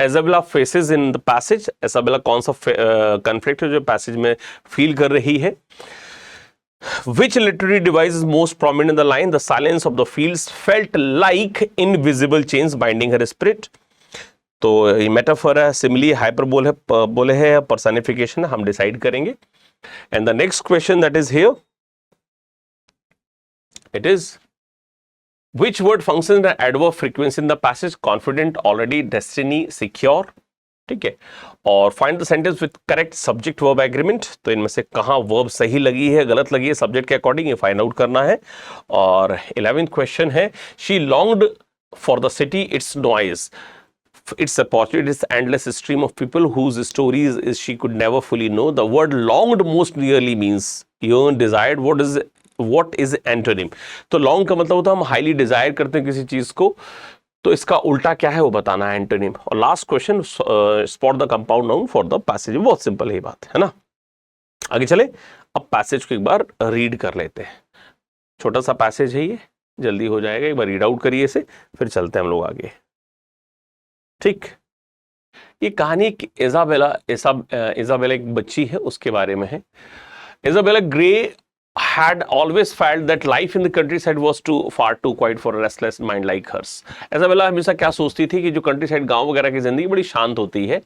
A: Isabella faces in the passage. Isabella कौन सा कॉन्फ्लिक्ट है जो पैसेज में फील कर रही है। Which literary device is most prominent in the line? The silence of the fields felt like invisible chains binding her spirit. तो ये मेटाफर है, सिमिली, हाइपरबोल है, बोले है, पर्सनिफिकेशन है, हम डिसाइड करेंगे। And the next question that is here, it is which word functions as adverb frequency in the passage? Confident, already, destiny, secure, ठीक है। और find the sentence with correct subject verb agreement, तो इनमें से कहां verb सही लगी है, गलत लगी है, सब्जेक्ट के अकॉर्डिंग ये फाइंड आउट करना है। और 11th क्वेश्चन है, she longed for the city, it's noise, its opportunity, its endless stream of people whose stories is she could never fully know. The word longed most nearly means yearned, desired. What is antonym? तो long का मतलब होता है हम highly Dzire करते हैं किसी चीज को, तो इसका उल्टा क्या है वो बताना है, एंटोनिम। और last question, spot the compound noun for the passage. बहुत सिंपल है बात, है ना। आगे चले, अब पैसेज को एक बार रीड कर लेते हैं। छोटा सा पैसेज है ये, जल्दी हो जाएगा, एक बार रीड आउट करिए इसे, फिर चलते हैं हम लोग आगे, ठीक। ये कहानी इजाबेला एक बच्ची है उसके बारे में है। Isabella Grey had always felt that life in the countryside was far too quiet for a restless mind like hers. Isabella हमेशा क्या सोचती थी कि जो कंट्रीसाइड गांव वगैरह की जिंदगी बड़ी शांत होती है।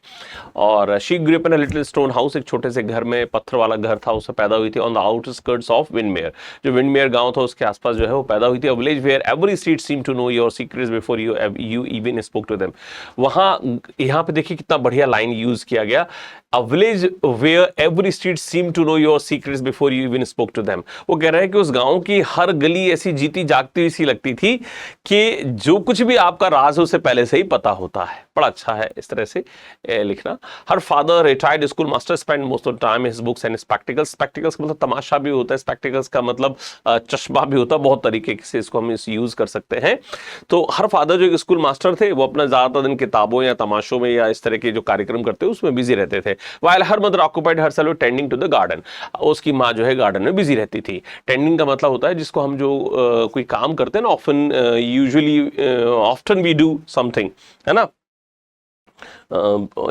A: और she grew up in a little stone house, एक छोटे से घर में, पत्थर वाला घर था, उससे पैदा हुई थी। on the outskirts of Windermere, जो विंडमेयर गांव था उसके आसपास जो है वो पैदा हुई थी। a village where every street seemed to know your secrets before you even spoke to them. वहां, यहाँ पे देखिए कितना बढ़िया लाइन यूज किया गया, a village where every street seemed to know your secrets before you even spoke to them. वो कह रहे हैं कि उस गांव की हर गली ऐसी जीती जागती हुई सी लगती थी कि जो कुछ भी आपका राज है उसे पहले से ही पता होता है। बड़ा अच्छा है इस तरह से लिखना। Her father retired school master spend most of time his books and spectacles. Spectacles का मतलब तमाशा भी होता है, स्पेक्टिकल्स का मतलब चश्मा भी होता है, बहुत तरीके से इसको हम यूज कर सकते हैं। तो हर फादर जो स्कूल मास्टर थे वो अपना ज्यादातर दिन किताबों या तमाशों में या इस तरह के जो कार्यक्रम करते हैं उसमें बिजी रहते थे। While her mother occupied herself tending to the garden, उसकी माँ जो है गार्डन में बिजी रहती थी। टेंडिंग का मतलब होता है जिसको हम जो कोई काम करते हैं ना, often usually often we do something, है ना,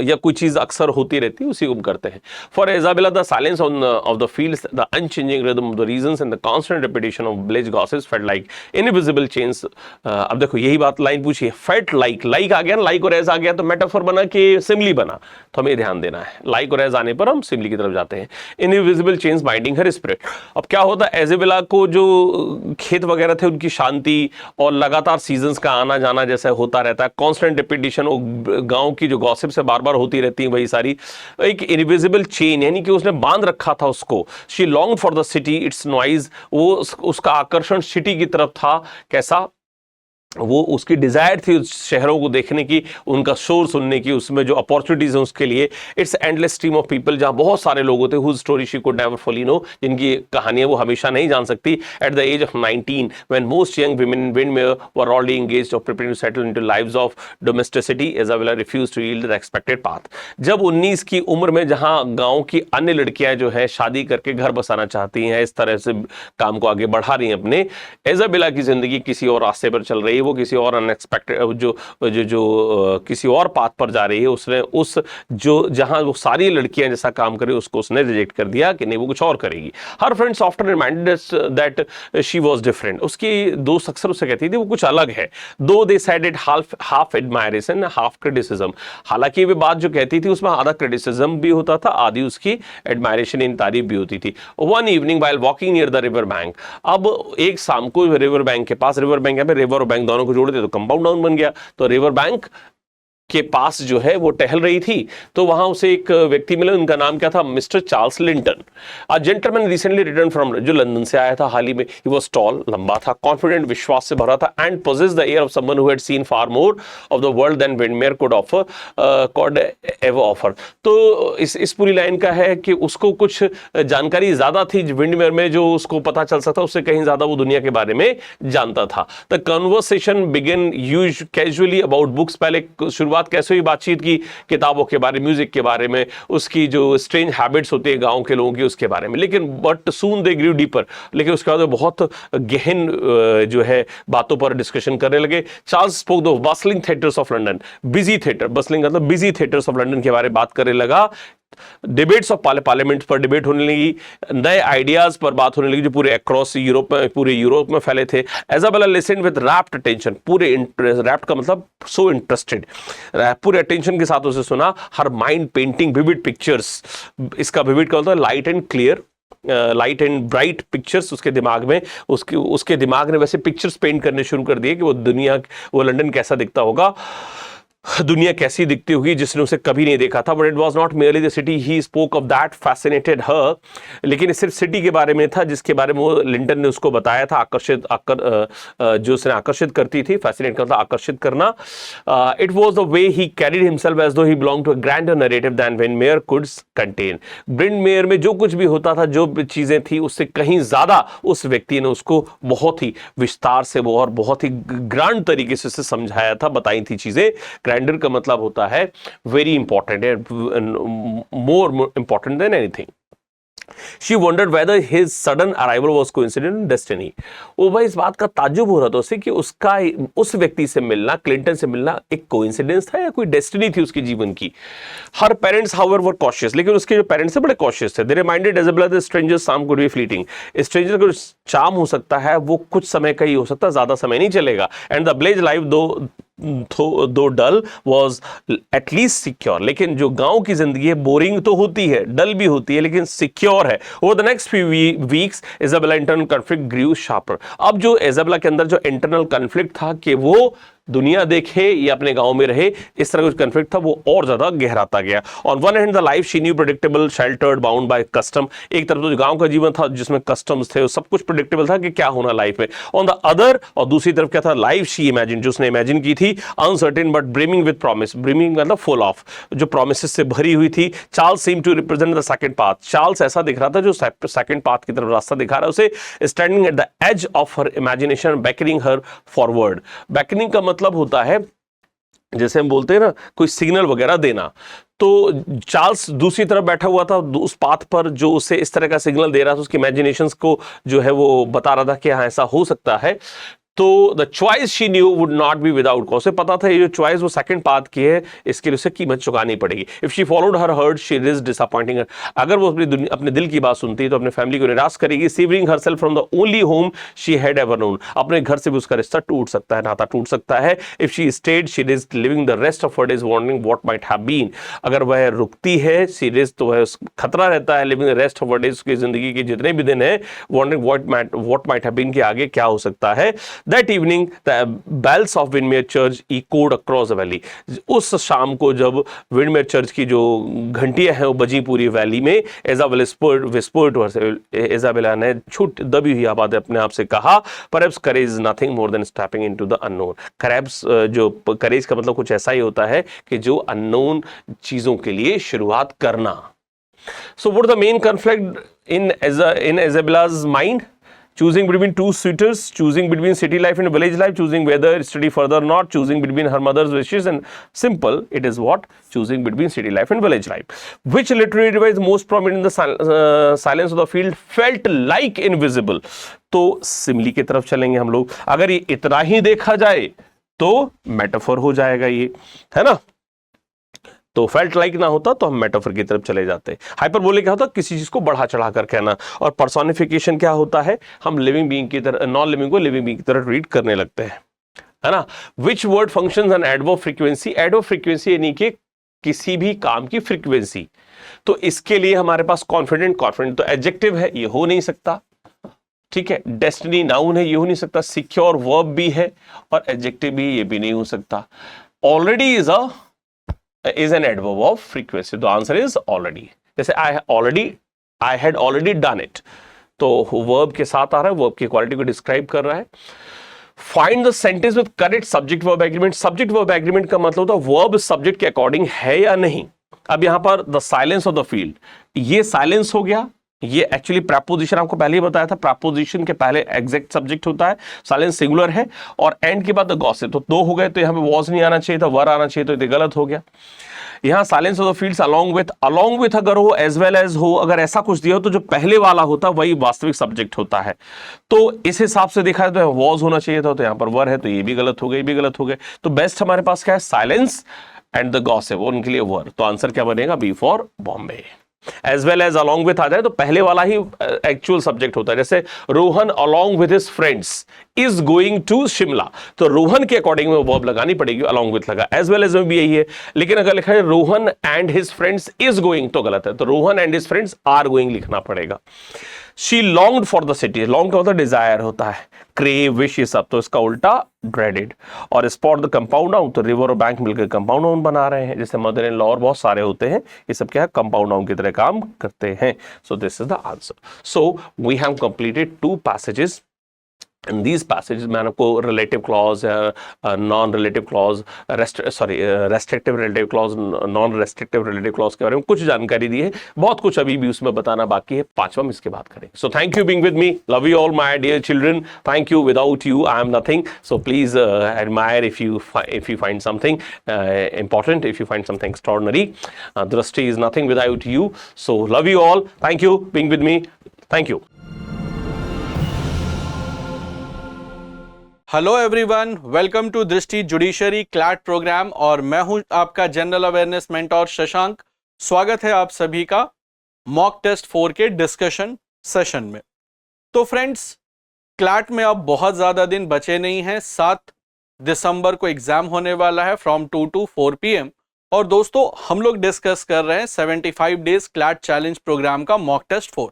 A: या कोई चीज अक्सर होती रहती है उसी को हम करते हैं। For Isabella the silence of the fields, the unchanging rhythm of the reasons and the constant repetition of village gossips felt like invisible chains. अब देखो यही बात लाइन पूछी है, फेल्ट लाइक आ गया ना, लाइक और एज आ गया तो मेटाफर बना कि सिमिली बना, तो हमें ध्यान देना है। लाइक और एज आने पर हम सिमिली की तरफ जाते हैं। Invisible chains binding her spirit. अब क्या होता है, इजाबेला को जो खेत वगैरह थे उनकी शांति और लगातार सीजन्स का आना जाना जैसे होता रहता है, कांस्टेंट रिपीटिशन, गांव की जो गॉसिप से बार बार होती रहती है वही सारी, एक इनविजिबल चेन, यानी कि उसने बांध रखा था उसको। She long for the city, it's noise, वो उसका आकर्षण सिटी की तरफ था। कैसा, वो उसकी डिजायर थी उस शहरों को देखने की, उनका शोर सुनने की, उसमें जो अपॉर्चुनिटीज हैं उसके लिए। It's endless stream of people, जहां बहुत सारे लोग होते, whose story she could never fully know, जिनकी कहानियां वो हमेशा नहीं जान सकती। At the as of 19 when most young women in Windmere were already engaged of preparing to settle into lives of domesticity, Isabella refused to yield the expected path. जब 19 की उम्र में जहां गांव की अन्य लड़कियां जो है शादी करके घर बसाना चाहती हैं, इस तरह से काम को आगे बढ़ा रही हैं अपने, इजाबेला की जिंदगी किसी और रास्ते पर चल रही है। वो किसी और अनएक्सपेक्टेड जो किसी और पाथ पर जा रही है, उसने उस जो जहां वो सारी लड़कियां जैसा काम करे उसको उसने रिजेक्ट कर दिया कि नहीं वो कुछ और करेगी। हर friends often reminded that she was different. उसकी दोस्त अक्सर उससे कहती थी वो कुछ अलग है। दो they said it half admiration half criticism. हालांकि वे बात जो कहती थी उसमें आधा क्रिटिसिज्म भी होता था, आधी उसकी एडमायरेशन इन तारीफ भी होती थी। One evening while walking near the river bank, अब एक शाम को रिवर बैंक के पास, रिवर बैंक यहाँ पे रिवर और बैंक दोनों को जोड़ते तो कंपाउंड टाउन बन गया, तो रिवर बैंक के पास जो है वो टहल रही थी तो वहां उसे एक व्यक्ति मिले, उनका नाम क्या था, mister Charles Linton. A gentleman recently return from, जो लंदन से आया था हाल ही में। ही वाज टॉल, लंबा था, कॉन्फिडेंट, विश्वास से भरा था, and possessed the air of someone who had seen far more of the world than Windmere could ever offer. तो इस पूरी लाइन का है कि उसको कुछ जानकारी ज्यादा थी विंडमेयर में, जो उसको पता चल सकता उससे कहीं ज्यादा वो दुनिया के बारे में जानता था। The conversation begin use casually about books. पहले शुरुआत कैसे हुई बातचीत की, किताबों के बारे, म्यूजिक के बारे में, उसकी जो स्ट्रेंज हैबिट्स होती है गांव के लोगों की उसके बारे में। लेकिन but soon they Guru deeper, लेकिन उसके बाद बहुत गहन जो है बातों पर डिस्कशन करने लगे। Charles spoke the bustling theatres of London, busy theatre, bustling मतलब बिजी थिएटर्स ऑफ लंदन के बारे में बात करने लगा। डिबेट्स ऑफ पार्लियामेंट पर डिबेट होने लगी, नए आइडियाज पर बात होने लगी जो पूरे अक्रॉस यूरोप में, पूरे यूरोप में फैले थे। Isabella listened with rapt attention, पूरे रैप्ट का मतलब सो इंटरेस्टेड, पूरे अटेंशन के साथ उसे सुना। Her mind painting vivid pictures, इसका विविड का मतलब light and clear, light and bright pictures उसके दिमाग में, उसके दिमाग ने वैसे पिक्चर्स पेंट करने शुरू कर दिए कि वो लंदन कैसा दिखता होगा, दुनिया कैसी दिखती होगी जिसने उसे कभी नहीं देखा था। But it was not merely the city he spoke of that fascinated her, लेकिन सिर्फ सिटी के बारे में था जिसके बारे में वो लिंटन ने उसको बताया था, जो उसने आकर्षित करती थी, फैसिनेट करता, आकर्षित करना। It was the way he carried himself as though he belong to a grander narrative than Windmere could contain. Windmere में जो कुछ भी होता था, जो भी चीजें थी, उससे कहीं ज्यादा उस व्यक्ति ने उसको बहुत ही विस्तार से वो और बहुत ही ग्रांड तरीके से समझाया था, बताई थी चीजें। ग्रैंडर का मतलब होता है वेरी इंपॉर्टेंट है, more important than anything. She wondered whether his sudden arrival was coincident in destiny. वो भाई इस बात का ताज्जुब हो रहा था उसे कि उसका उस व्यक्ति से मिलना, क्लिंटन से मिलना एक कोइंसिडेंस था या कोई डेस्टिनी थी उसके जीवन की। Her parents however were cautious, लेकिन उसके जो पेरेंट्स थे बड़े कॉशियस थे। They reminded Isabella that strangers charm could be fleeting. Stranger का चार्म हो सकता है वो कुछ समय का ही हो सकता है, ज्यादा समय नहीं चलेगा। And the village life दो डल वॉज एटलीस्ट सिक्योर, लेकिन जो गांव की जिंदगी है बोरिंग तो होती है, डल भी होती है, लेकिन सिक्योर है। Over the next few weeks Isabella internal conflict grew sharper. अब जो इजाबेला के अंदर जो इंटरनल कॉन्फ्लिक्ट था कि वो दुनिया देखे या अपने गांव में रहे, इस तरह का कॉन्फ्लिक्ट था, वो और ज्यादा गहराता गया। On one hand the life she knew predictable, sheltered, bound by custom. एक तरफ तो जो गांव का जीवन था जिसमें कस्टम्स थे, सब कुछ प्रेडिक्टेबल था कि क्या होना लाइफ में। ऑन द अदर, और दूसरी तरफ क्या था, लाइफ शी इमेजिन, जो उसने इमेजिन की थी, uncertain but brimming with promise. Brimming मतलब फुल ऑफ, जो प्रॉमिसेस से भरी हुई थी। Charles seem to represent the second path. Charles ऐसा दिख रहा था जो सेकंड पाथ की तरफ रास्ता दिखा रहा है उसे। Standing at the as of her imagination, beckoning her forward. Beckoning का मतलब होता है जैसे हम बोलते हैं ना, कोई सिग्नल वगैरह देना। तो चार्ल्स दूसरी तरफ बैठा हुआ था उस पाथ पर जो उसे इस तरह का सिग्नल दे रहा था, उसकी इमेजिनेशंस को जो है वो बता रहा था कि हाँ ऐसा हो सकता है। तो the choice she knew would not be without cost. उसे पता था ये जो चॉइस वो सेकंड पाथ की है, इसके लिए उसे कीमत चुकानी पड़ेगी। If she followed her heart she risk disappointing her. अगर वो अपने दिल की बात सुनती तो अपने फैमिली को निराश करेगी। Severing herself from the only home she had ever known. अपने घर से भी उसका रिश्ता टूट सकता है, नाता टूट सकता है। If she stayed she risk living the rest of her days wondering what might have been. अगर वह रुकती है, शी रिस्क, तो वह खतरा रहता है living the rest of her days, उसकी जिंदगी के जितने भी दिन है, wondering what might have been, के आगे क्या हो सकता है। That evening The bells of Windermere Church echoed across the valley. उस शाम को जब विंडमेयर चर्च की जो घंटियां हैं वो बजी पूरी वैली में। इजाबेला ने छूट दबी हुई आवाज अपने आप से कहा, Perhaps courage is nothing more than stepping into the unknown. Perhaps जो courage का मतलब कुछ ऐसा ही होता है कि जो अननोन चीजों के लिए शुरुआत करना। So what is the main conflict in Isabella's mind? choosing between two suitors, choosing between city life and village life, choosing whether study further or not, choosing between her mother's wishes, and simple, it is what? Choosing between city life and village life. Which literary device most prominent in the silence of the field felt like invisible? तो simile की तरफ चलेंगे हम लोग। अगर ये इतना ही देखा जाए तो मेटाफर हो जाएगा ये, है ना। तो फेल्ट लाइक ना होता तो हम मेटाफर की तरफ चले जाते। हाइपरबोलिक क्या होता? किसी चीज को बढ़ा चढ़ा कर कहना। और पर्सोनिफिकेशन क्या होता है? हम लिविंग बीइंग की तरह, नॉन लिविंग को लिविंग बीइंग की तरह ट्रीट करने लगते हैं, है ना। Which word functions on adverb frequency? Adverb frequency यानी कि किसी भी काम की फ्रीक्वेंसी। तो इसके लिए हमारे पास कॉन्फिडेंट, कॉन्फिडेंट तो एडजेक्टिव है, ये हो नहीं सकता, ठीक है। डेस्टिनी नाउन है, ये हो नहीं सकता। सिक्योर वर्ब भी है और एडजेक्टिव भी, ये भी नहीं हो सकता। Already is an adverb of frequency. The answer is already. जैसे I had already done it. तो verb के साथ आ रहा है, verb की क्वालिटी को डिस्क्राइब कर रहा है। Find the sentence with correct subject verb agreement. Subject verb agreement का मतलब होता है verb subject के अकॉर्डिंग है या नहीं। अब यहां पर the silence of the field, ये silence हो गया। ये एक्चुअली प्रपोजिशन आपको पहले ही बताया था, प्रपोजिशन के पहले एग्जैक्ट सब्जेक्ट होता है, साइलेंस सिंगुलर है, और एंड के बाद गॉसिप। तो दो हो गए, तो यहां पे वॉज नहीं आना चाहिए था, वर आना चाहिए, तो ये गलत हो गया। यहां silence of the fields along with अगर हो, एज वेल एज हो, अगर ऐसा कुछ दिया हो तो जो पहले वाला होता है वही वास्तविक सब्जेक्ट होता है। तो इस हिसाब से देखा जाए तो वॉज होना चाहिए था, तो यहां पर वर है, तो ये भी गलत हो गए, ये भी गलत हो गए। तो बेस्ट हमारे पास क्या है? साइलेंस एंड द गॉसिप, उनके लिए वर। तो आंसर क्या बनेगा? B for Bombay. As well as along with आ जाए तो पहले वाला ही एक्चुअल सब्जेक्ट होता है। जैसे Rohan along with his friends is going to Shimla, तो रोहन के अकॉर्डिंग में वर्ब लगानी पड़ेगी, अलॉन्ग विथ लगा। एज वेल एज में भी यही है, लेकिन अगर लिखा है Rohan and his friends is going तो गलत है, तो Rohan and his friends are going लिखना पड़ेगा। She longed for the city, long का मतलब डिजायर होता है, क्रेव, विश, ये सब, तो इसका उल्टा ड्रेडेड। और स्पॉट द कंपाउंड नाउन, तो रिवर और बैंक मिलकर कंपाउंड नाउन बना रहे हैं, जैसे मदर इन लॉ और बहुत सारे होते हैं, ये सब क्या है? कंपाउंड नाउन की तरह काम करते हैं। So this is the answer. So we have completed 2 passages. In these passages मैंने आपको relative clause, non-relative clause, restrictive relative clause, non-restrictive relative clause के बारे में कुछ जानकारी दी है। बहुत कुछ अभी भी उसमें बताना बाकी है, 5वां हम इसके बाद करेंगे। So thank you being with me. Love you all my dear children. Thank you. Without you I am nothing. So please admire if you find something important, if you find something extraordinary. Drishti is nothing without you. So love you all. Thank you being with me. Thank you.
B: Hello everyone, welcome to Drishti judiciary CLAT programme, और मैं हूं आपका general awareness mentor Shashank. स्वागत है आप सभी का mock test 4 के डिस्कशन सेशन में। तो फ्रेंड्स, क्लैट में अब बहुत ज़्यादा दिन बचे नहीं हैं। 7 दिसंबर को एग्जाम होने वाला है फ्रॉम 2 to 4 PM। और दोस्तों, हम लोग डिस्कस कर रहे हैं 75 डेज क्लैट चैलेंज प्रोग्राम का मॉक टेस्ट 4।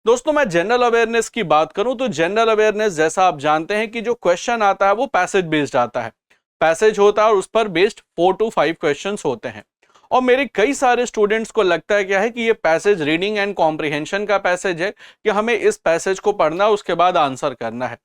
B: दोस्तों, मैं जनरल अवेयरनेस की बात करूं तो जनरल अवेयरनेस, जैसा आप जानते हैं कि जो क्वेश्चन आता है वो पैसेज बेस्ड आता है। पैसेज होता है और उस पर बेस्ड 4 to 5 क्वेश्चंस होते हैं। और मेरे कई सारे स्टूडेंट्स को लगता है क्या है कि ये पैसेज रीडिंग एंड कॉम्प्रिहेंशन का पैसेज है, कि हमें इस पैसेज को पढ़ना उसके बाद आंसर करना है।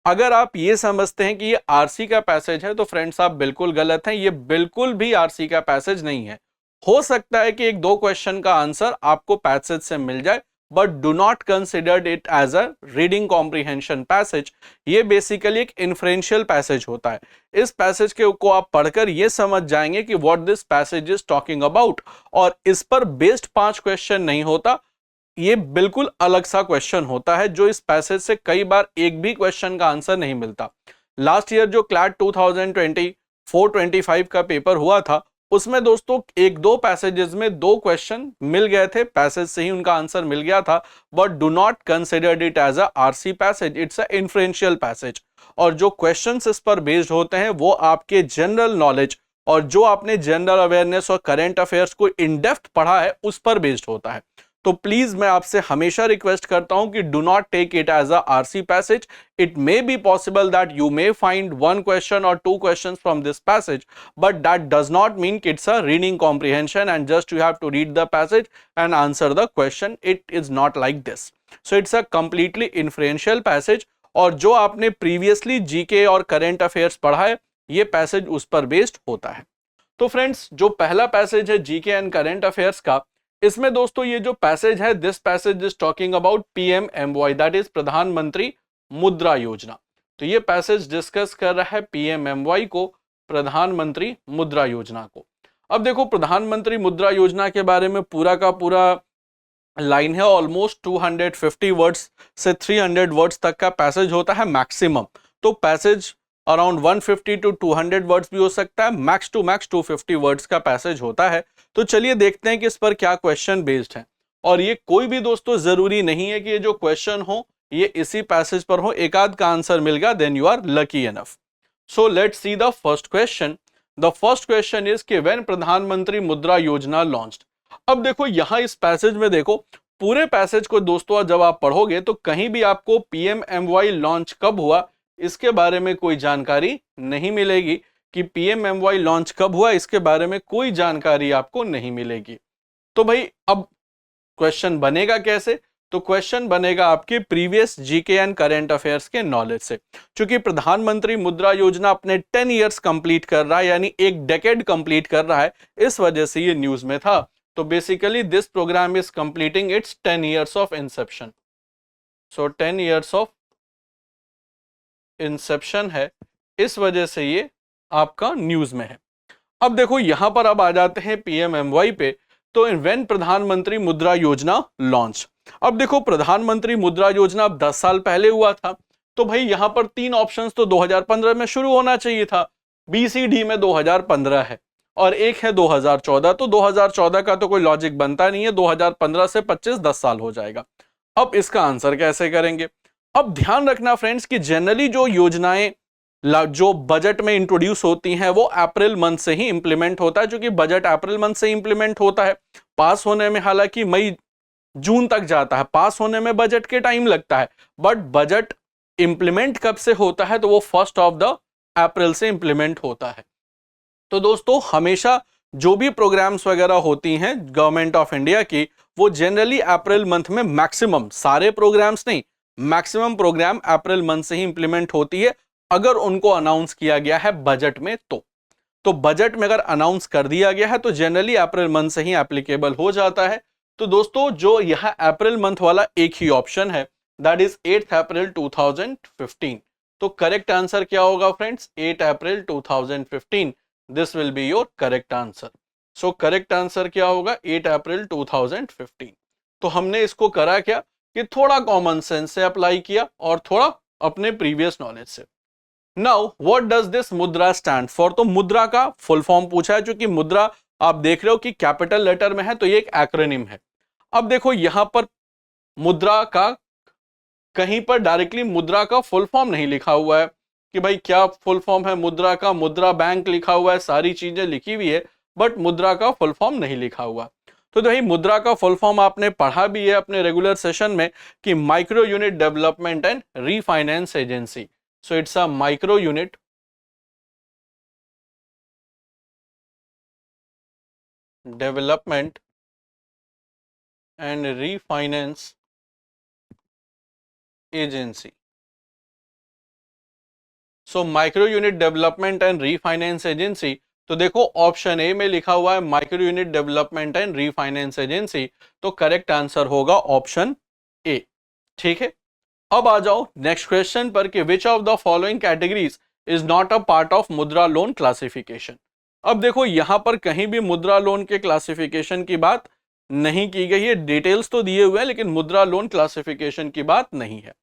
B: अगर आप ये समझते हैं कि ये आरसी का पैसेज है तो फ्रेंड्स आप बिल्कुल गलत हैं। ये बिल्कुल भी आरसी का पैसेज नहीं है। हो सकता है कि 1-2 क्वेश्चन का आंसर आपको पैसेज से मिल जाए, but do not considered it as a reading comprehension passage. ये बेसिकली एक इन्फ्रेंशियल पैसेज होता है। इस पैसेज को आप पढ़कर ये समझ जाएंगे कि what this passage is talking about, और इस पर बेस्ड 5 क्वेश्चन नहीं होता। ये बिल्कुल अलग सा क्वेश्चन होता है, जो इस पैसेज से कई बार एक भी क्वेश्चन का आंसर नहीं मिलता। लास्ट ईयर जो क्लैट 2024-25 का पेपर हुआ था, उसमें दोस्तों 1-2 पैसेजेस में 2 क्वेश्चन मिल गए थे, पैसेज से ही उनका आंसर मिल गया था। But do not considered it as a RC passage, it's a inferential passage. और जो क्वेश्चंस इस पर बेस्ड होते हैं वो आपके जनरल नॉलेज और जो आपने जनरल अवेयरनेस और करंट अफेयर्स को इन डेप्थ पढ़ा है उस पर बेस्ड होता है। तो प्लीज मैं आपसे हमेशा रिक्वेस्ट करता हूं कि do not take it as a RC passage. It may be possible that you may find 1 question और 2 questions from this passage, but that does not mean कि it's a reading comprehension and just you have to read the passage and answer the question. It is not like this. So it's a completely inferential passage, और जो आपने previously GK और current affairs पढ़ा है ये passage उस पर based होता है। तो फ्रेंड्स, जो पहला पैसेज है जीके एंड करंट अफेयर्स का, इसमें दोस्तों ये जो पैसेज है, this passage is talking about PM MY, that is प्रधानमंत्री मुद्रा योजना। तो ये पैसेज डिस्कस कर रहा है पीएमएमवाई को, प्रधानमंत्री मुद्रा योजना को। अब देखो प्रधानमंत्री मुद्रा योजना के बारे में पूरा का पूरा लाइन है, ऑलमोस्ट 250 वर्ड्स से 300 वर्ड्स तक का पैसेज होता है मैक्सिमम। तो पैसेज अराउंड 150 टू 200 वर्ड्स भी हो सकता है, मैक्स टू मैक्स 250 वर्ड्स का पैसेज होता है। तो चलिए देखते हैं कि इस पर क्या क्वेश्चन बेस्ड है। और ये कोई भी दोस्तों जरूरी नहीं है कि ये जो क्वेश्चन हो ये इसी पैसेज पर हो, एक आध का आंसर मिल गया then you are lucky enough. So let's see the first question. The first question is कि व्हेन प्रधानमंत्री मुद्रा योजना लॉन्च्ड। अब देखो यहां इस पैसेज में देखो, पूरे पैसेज को दोस्तों जब आप पढ़ोगे तो कहीं भी आपको पीएमएमवाई लॉन्च कब हुआ इसके बारे में कोई जानकारी नहीं मिलेगी, कि पीएमएमवाई लॉन्च कब हुआ इसके बारे में कोई जानकारी आपको नहीं मिलेगी। तो भाई अब क्वेश्चन बनेगा कैसे? तो क्वेश्चन बनेगा आपके previous GK and current affairs के नॉलेज से। क्योंकि प्रधानमंत्री मुद्रा योजना अपने 10 इयर्स कंप्लीट कर रहा है, यानी एक डेकेड कंप्लीट कर रहा है, इस वजह से ये न्यूज में था। तो basically this programme is completing its 10 years of inception. So 10 years of inception है, इस वजह से ये आपका न्यूज में है। अब देखो यहां पर अब आ जाते हैं पीएमएमवाई पे। तो व्हेन प्रधानमंत्री मुद्रा योजना लॉन्च। अब देखो प्रधानमंत्री मुद्रा योजना अब 10 साल पहले हुआ था, तो भाई यहां पर 3 ऑप्शंस तो 2015 में शुरू होना चाहिए था। बीसीडी में 2015 है और एक है 2014, तो 2014 का तो कोई लॉजिक बनता नहीं है, 2015 से 25 10 साल हो जाएगा। अब इसका आंसर कैसे करेंगे? अब ध्यान रखना फ्रेंड्स कि जनरली जो योजनाएं जो बजट में इंट्रोड्यूस होती हैं वो अप्रैल मंथ से ही इंप्लीमेंट होता है, क्योंकि बजट अप्रैल मंथ से इंप्लीमेंट होता है। पास होने में हालांकि मई जून तक जाता है, पास होने में बजट के टाइम लगता है, बट बजट इंप्लीमेंट कब से होता है? तो वो 1 अप्रैल से इंप्लीमेंट होता है। तो दोस्तों हमेशा जो भी प्रोग्राम्स वगैरह होती हैं गवर्नमेंट ऑफ इंडिया की, वो जनरली अप्रैल मंथ में मैक्सिमम, सारे प्रोग्राम्स नहीं, मैक्सिमम प्रोग्राम अप्रैल मंथ से ही इंप्लीमेंट होती है, अगर उनको अनाउंस किया गया है बजट में। तो बजट में अगर अनाउंस कर दिया गया है तो जनरली अप्रैल मंथ से ही एप्लीकेबल हो जाता है। तो दोस्तों जो यह अप्रैल मंथ वाला एक ही ऑप्शन है, दैट इज 8 अप्रैल 2015। तो करेक्ट आंसर क्या होगा friends? 8 April 2015। This will be your correct answer. So correct answer क्या होगा? 8 अप्रैल 2015। तो हमने इसको करा क्या कि थोड़ा कॉमन सेंस से अप्लाई किया और थोड़ा अपने प्रीवियस नॉलेज से। नाउ व्हाट डज दिस मुद्रा स्टैंड फॉर? तो मुद्रा का फुल फॉर्म पूछा है, क्योंकि मुद्रा आप देख रहे हो कि कैपिटल लेटर में है, तो ये एक एक्रोनिम है। अब देखो यहां पर मुद्रा का कहीं पर डायरेक्टली मुद्रा का फुल फॉर्म नहीं लिखा हुआ है कि भाई क्या फुल फॉर्म है मुद्रा का, मुद्रा बैंक लिखा हुआ है, सारी चीजें लिखी हुई है, बट मुद्रा का फुल फॉर्म नहीं लिखा हुआ। तो भाई मुद्रा का फुल फॉर्म आपने पढ़ा भी है अपने रेगुलर सेशन में कि micro unit development and refinance agency. So it's a micro unit development and refinance agency. So micro unit development and refinance agency. तो देखो ऑप्शन ए में लिखा हुआ है micro unit development and refinance agency, तो correct answer होगा option A. ठीक है, अब आ जाओ नेक्स्ट क्वेश्चन पर कि which of the following categories is not a part of मुद्रा लोन क्लासिफिकेशन। अब देखो यहां पर कहीं भी मुद्रा लोन के क्लासिफिकेशन की बात नहीं की गई है, डिटेल्स तो दिए हुए हैं लेकिन मुद्रा लोन क्लासिफिकेशन की बात नहीं है।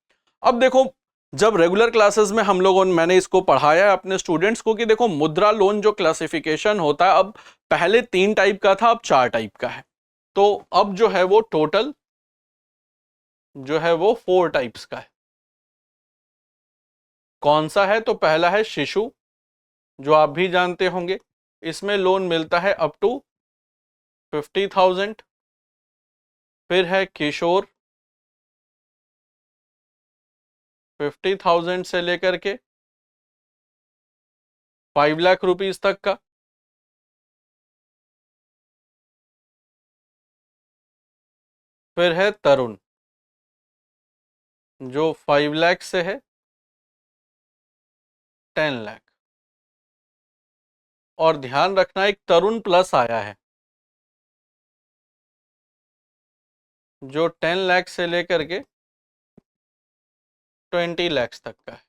B: अब देखो जब रेगुलर क्लासेस में हम लोगों मैंने इसको पढ़ाया है अपने स्टूडेंट्स को कि देखो मुद्रा लोन जो क्लासिफिकेशन होता है, अब पहले 3 टाइप का था, अब 4 टाइप का है। तो अब जो है वो टोटल जो है वो 4 टाइप्स का है। कौन सा है? तो पहला है शिशु, जो आप भी जानते होंगे, इसमें लोन मिलता है अप टू 50,000। फिर है किशोर, 50,000 से लेकर के 5 लाख रुपीस तक का। फिर है तरुण, जो 5 लाख से है 10 लाख। और ध्यान रखना एक तरुण प्लस आया है, जो 10 लाख से लेकर के 20 लाख तक का है,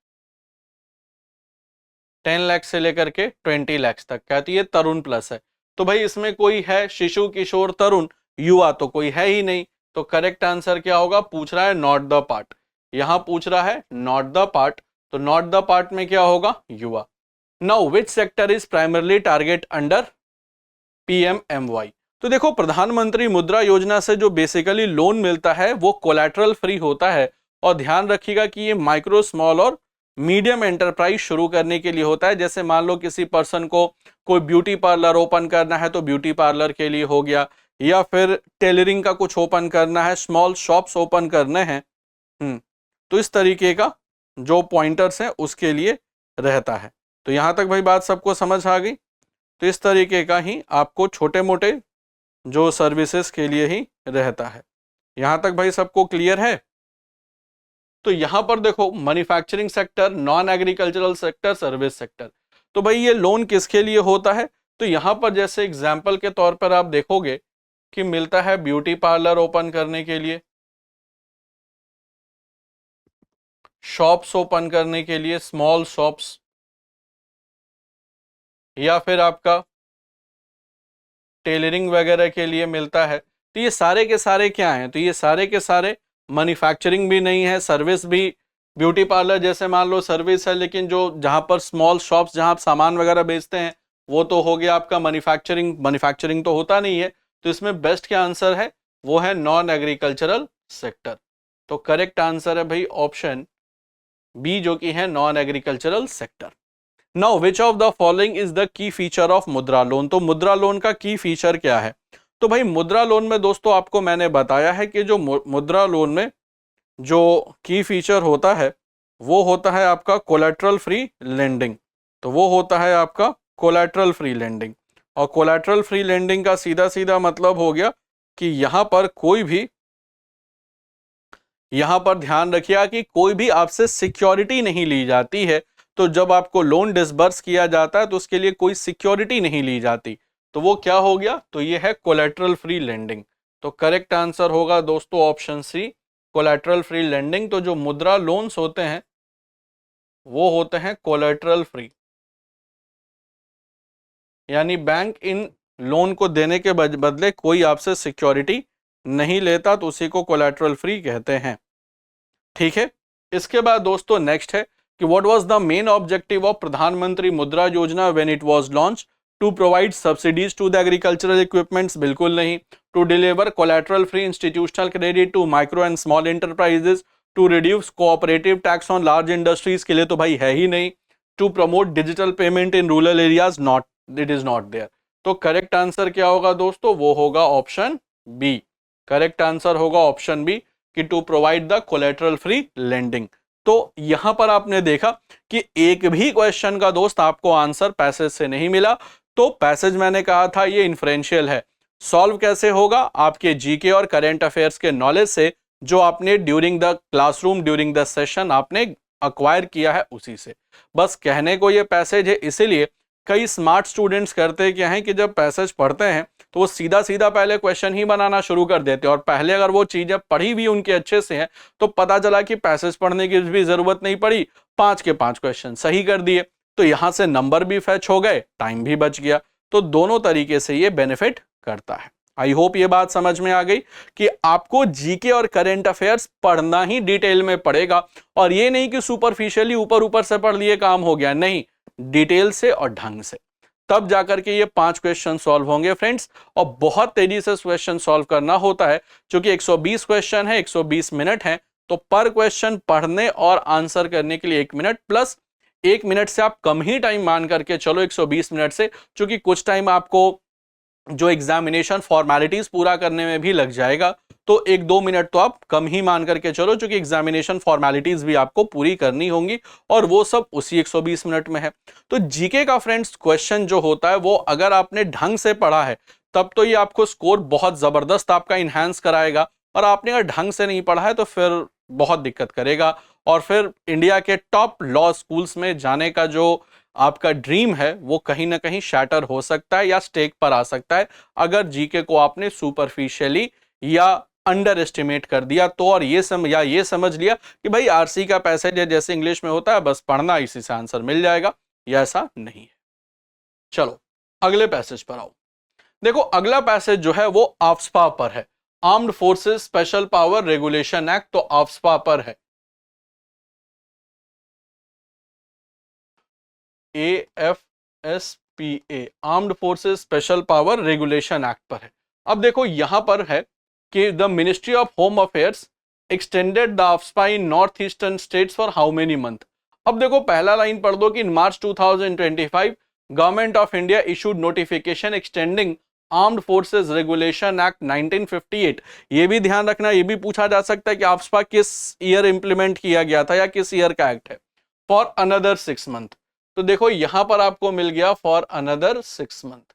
B: 10 लाख से लेकर के 20 लाख तक का है, तो ये तरुण प्लस है। तो भाई इसमें कोई है शिशु, किशोर, तरुण, युवा तो कोई है ही नहीं। तो करेक्ट आंसर क्या होगा, पूछ रहा है नॉट द पार्ट, यहां पूछ रहा है नॉट द पार्ट, तो नॉट द पार्ट में क्या होगा, युवा। Now which sector is primarily target under PMMY। तो देखो प्रधानमंत्री मुद्रा योजना से जो बेसिकली लोन मिलता है वो कोलैटरल फ्री होता है, और ध्यान रखिएगा कि ये माइक्रो, स्मॉल और मीडियम एंटरप्राइज शुरू करने के लिए होता है। जैसे मान लो किसी पर्सन को कोई ब्यूटी पार्लर ओपन करना है तो ब्यूटी पार्लर के लिए हो गया, या फिर टेलरिंग का कुछ ओपन करना है, स्मॉल शॉप्स ओपन करने हैं, तो इस तरीके का जो पॉइंटर्स हैं उसके लिए रहता है। तो यहां तक भाई बात सबको समझ आ गई। तो इस तरीके का ही आपको छोटे मोटे जो सर्विसेज के लिए ही रहता है। यहां तक भाई सबको क्लियर है। तो यहां पर देखो manufacturing sector, non agricultural sector, service sector, तो भाई ये लोन किसके लिए होता है। तो यहां पर जैसे एग्जाम्पल के तौर पर आप देखोगे कि मिलता है ब्यूटी पार्लर ओपन करने के लिए, शॉप्स ओपन करने के लिए, स्मॉल शॉप्स, या फिर आपका टेलरिंग वगैरह के लिए मिलता है। तो ये सारे के सारे क्या हैं, तो ये सारे के सारे मैन्युफैक्चरिंग भी नहीं है, सर्विस भी, ब्यूटी पार्लर जैसे मान लो सर्विस है, लेकिन जो जहां पर स्मॉल शॉप्स जहां आप सामान वगैरह बेचते हैं वो तो हो गया आपका मैन्युफैक्चरिंग, मैन्युफैक्चरिंग तो होता नहीं है। तो इसमें बेस्ट क्या आंसर है, वो है नॉन एग्रीकल्चरल सेक्टर। तो करेक्ट आंसर है भाई ऑप्शन बी, जो कि है non agricultural sector. Now which of the following is the key feature of मुद्रा लोन। तो मुद्रा लोन का की फीचर क्या है। तो भाई मुद्रा लोन में दोस्तों आपको मैंने बताया है कि जो मुद्रा लोन में जो की फीचर होता है वो होता है आपका कोलैटरल फ्री लेंडिंग। तो वो होता है आपका कोलैटरल फ्री लेंडिंग, और कोलैटरल फ्री लेंडिंग का सीधा सीधा मतलब हो गया कि यहां पर कोई भी, यहां पर ध्यान रखिएगा कि कोई भी आपसे सिक्योरिटी नहीं ली जाती है। तो जब आपको लोन डिसबर्स किया जाता है तो उसके लिए कोई सिक्योरिटी नहीं ली जाती, तो वो क्या हो गया, तो ये है कोलैटरल फ्री लेंडिंग। तो करेक्ट आंसर होगा दोस्तों option C, collateral free lending. तो जो मुद्रा लोन्स होते हैं वो होते हैं कोलैटरल फ्री, यानी बैंक इन लोन को देने के बदले कोई आपसे सिक्योरिटी नहीं लेता, तो उसी को कोलैटरल फ्री कहते हैं। ठीक है, इसके बाद दोस्तों नेक्स्ट है कि what was the main objective of Pradhan Mantri Mudra Yojana when it was launch. To provide subsidies to the agricultural equipments, बिल्कुल नहीं। To deliver collateral free institutional credit to micro and small enterprises, to reduce cooperative tax on large industries, के लिए तो भाई है ही नहीं। To promote digital payment in rural areas, not, it is not there. तो करेक्ट आंसर क्या होगा दोस्तों, वो होगा ऑप्शन बी। करेक्ट आंसर होगा ऑप्शन बी कि to provide the collateral free lending. तो यहां पर आपने देखा कि एक भी क्वेश्चन का दोस्त आपको आंसर पैसेज से नहीं मिला। तो पैसेज मैंने कहा था ये इन्फ्रेंशियल है, सॉल्व कैसे होगा, आपके जीके और करंट अफेयर्स के नॉलेज से, जो आपने during the classroom, during the session आपने अक्वायर किया है उसी से। बस कहने को ये पैसेज है, इसीलिए कई स्मार्ट स्टूडेंट्स करते क्या हैं कि जब पैसेज पढ़ते हैं तो वो सीधा सीधा पहले क्वेश्चन ही बनाना शुरू कर देते हैं, और पहले अगर वो चीजें पढ़ी भी उनके अच्छे से हैं तो पता चला कि पैसेज पढ़ने की भी जरूरत नहीं पड़ी, 5 के 5 क्वेश्चन सही कर दिए, तो यहां से नंबर भी फैच हो गए, टाइम भी बच गया। तो दोनों तरीके से ये बेनिफिट करता है। आई होप ये बात समझ में आ गई कि आपको जीके और करंट अफेयर्स पढ़ना ही डिटेल में पड़ेगा, और ये नहीं कि सुपरफिशियली ऊपर ऊपर से पढ़ लिए काम हो गया, नहीं, डिटेल से और ढंग से, तब जाकर के ये 5 क्वेश्चन सॉल्व होंगे फ्रेंड्स। और बहुत तेजी से क्वेश्चन सॉल्व करना होता है, क्योंकि 120 क्वेश्चन है, 120 मिनट है, तो पर क्वेश्चन पढ़ने और आंसर करने के लिए 1 मिनट, प्लस 1 मिनट से आप कम ही टाइम मान करके चलो 120 मिनट से, क्योंकि कुछ टाइम आपको जो एग्जामिनेशन फॉर्मेलिटीज पूरा करने में भी लग जाएगा, तो 1-2 मिनट तो आप कम ही मान करके चलो, क्योंकि एग्जामिनेशन फॉर्मेलिटीज भी आपको पूरी करनी होंगी, और वो सब उसी 120 मिनट में है। तो जीके का फ्रेंड्स क्वेश्चन जो होता है वो अगर आपने ढंग से पढ़ा है तब तो ये आपको स्कोर बहुत जबरदस्त आपका इनहैंस कराएगा, और आपने अगर ढंग से नहीं पढ़ा है तो फिर बहुत दिक्कत करेगा, और फिर इंडिया के टॉप लॉ स्कूल्स में जाने का जो आपका ड्रीम है वो कहीं ना कहीं शैटर हो सकता है या स्टेक पर आ सकता है, अगर जीके को आपने सुपरफिशियली या अंडर एस्टिमेट कर दिया तो, और ये समझ लिया कि भाई आरसी का पैसेज जैसे इंग्लिश में होता है, बस पढ़ना इसी से आंसर मिल जाएगा, या ऐसा नहीं है। चलो अगले पैसेज पर आओ। देखो अगला पैसेज जो है वो आफ्स्पा पर है, armed forces special power regulation act, तो आफ्स्पा पर है, AFSPA, armed forces special power regulation act पर है। अब देखो यहां पर है कि the ministry of home affairs extended the AFSPA in north eastern states for how many month. अब देखो पहला लाइन पढ़ दो कि in March 2025 government of India issued notification extending armed forces regulation act 1958। ये भी ध्यान रखना, ये भी पूछा जा सकता है कि आफ्स्पा किस ईयर इंप्लीमेंट किया गया था या किस ईयर का एक्ट है। फॉर अनदर 6 मंथ, तो देखो यहां पर आपको मिल गया फॉर अनदर 6 मंथ,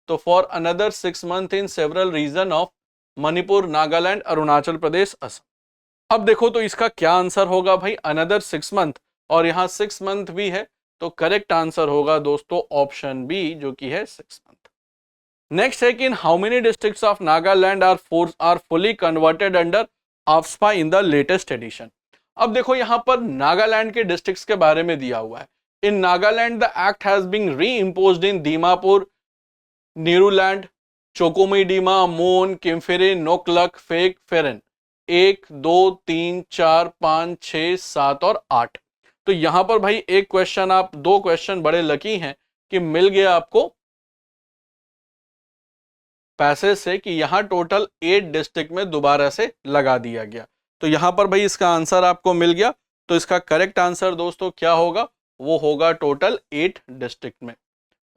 B: तो for another 6 month in several region of Manipur, Nagaland, Arunachal Pradesh, Assam. अब देखो तो इसका क्या आंसर होगा भाई, अनदर 6 मंथ, और यहां 6 मंथ भी है, तो करेक्ट आंसर होगा दोस्तों ऑप्शन बी, जो कि है 6 मंथ। नेक्स्ट है कि in how many districts of Nagaland are fully converted under AFSPA in the latest edition. अब देखो यहां पर नागालैंड के डिस्ट्रिक्ट्स के बारे में दिया हुआ है। In Nagaland the act has been reimposed in Dimapur, Niuland, Chumoukedima, Mon, Kiphire, नोकलक, fake, फेरन, 1 2 3 4 5 6 7 और 8। तो यहां पर भाई एक क्वेश्चन, आप 2 क्वेश्चन बड़े लकी हैं कि मिल गया आपको पैसेज से कि यहां टोटल 8 डिस्ट्रिक्ट में दोबारा से लगा दिया गया। तो यहां पर भाई इसका आंसर आपको मिल गया। तो इसका करेक्ट आंसर दोस्तों क्या होगा, वो होगा टोटल 8 डिस्ट्रिक्ट में।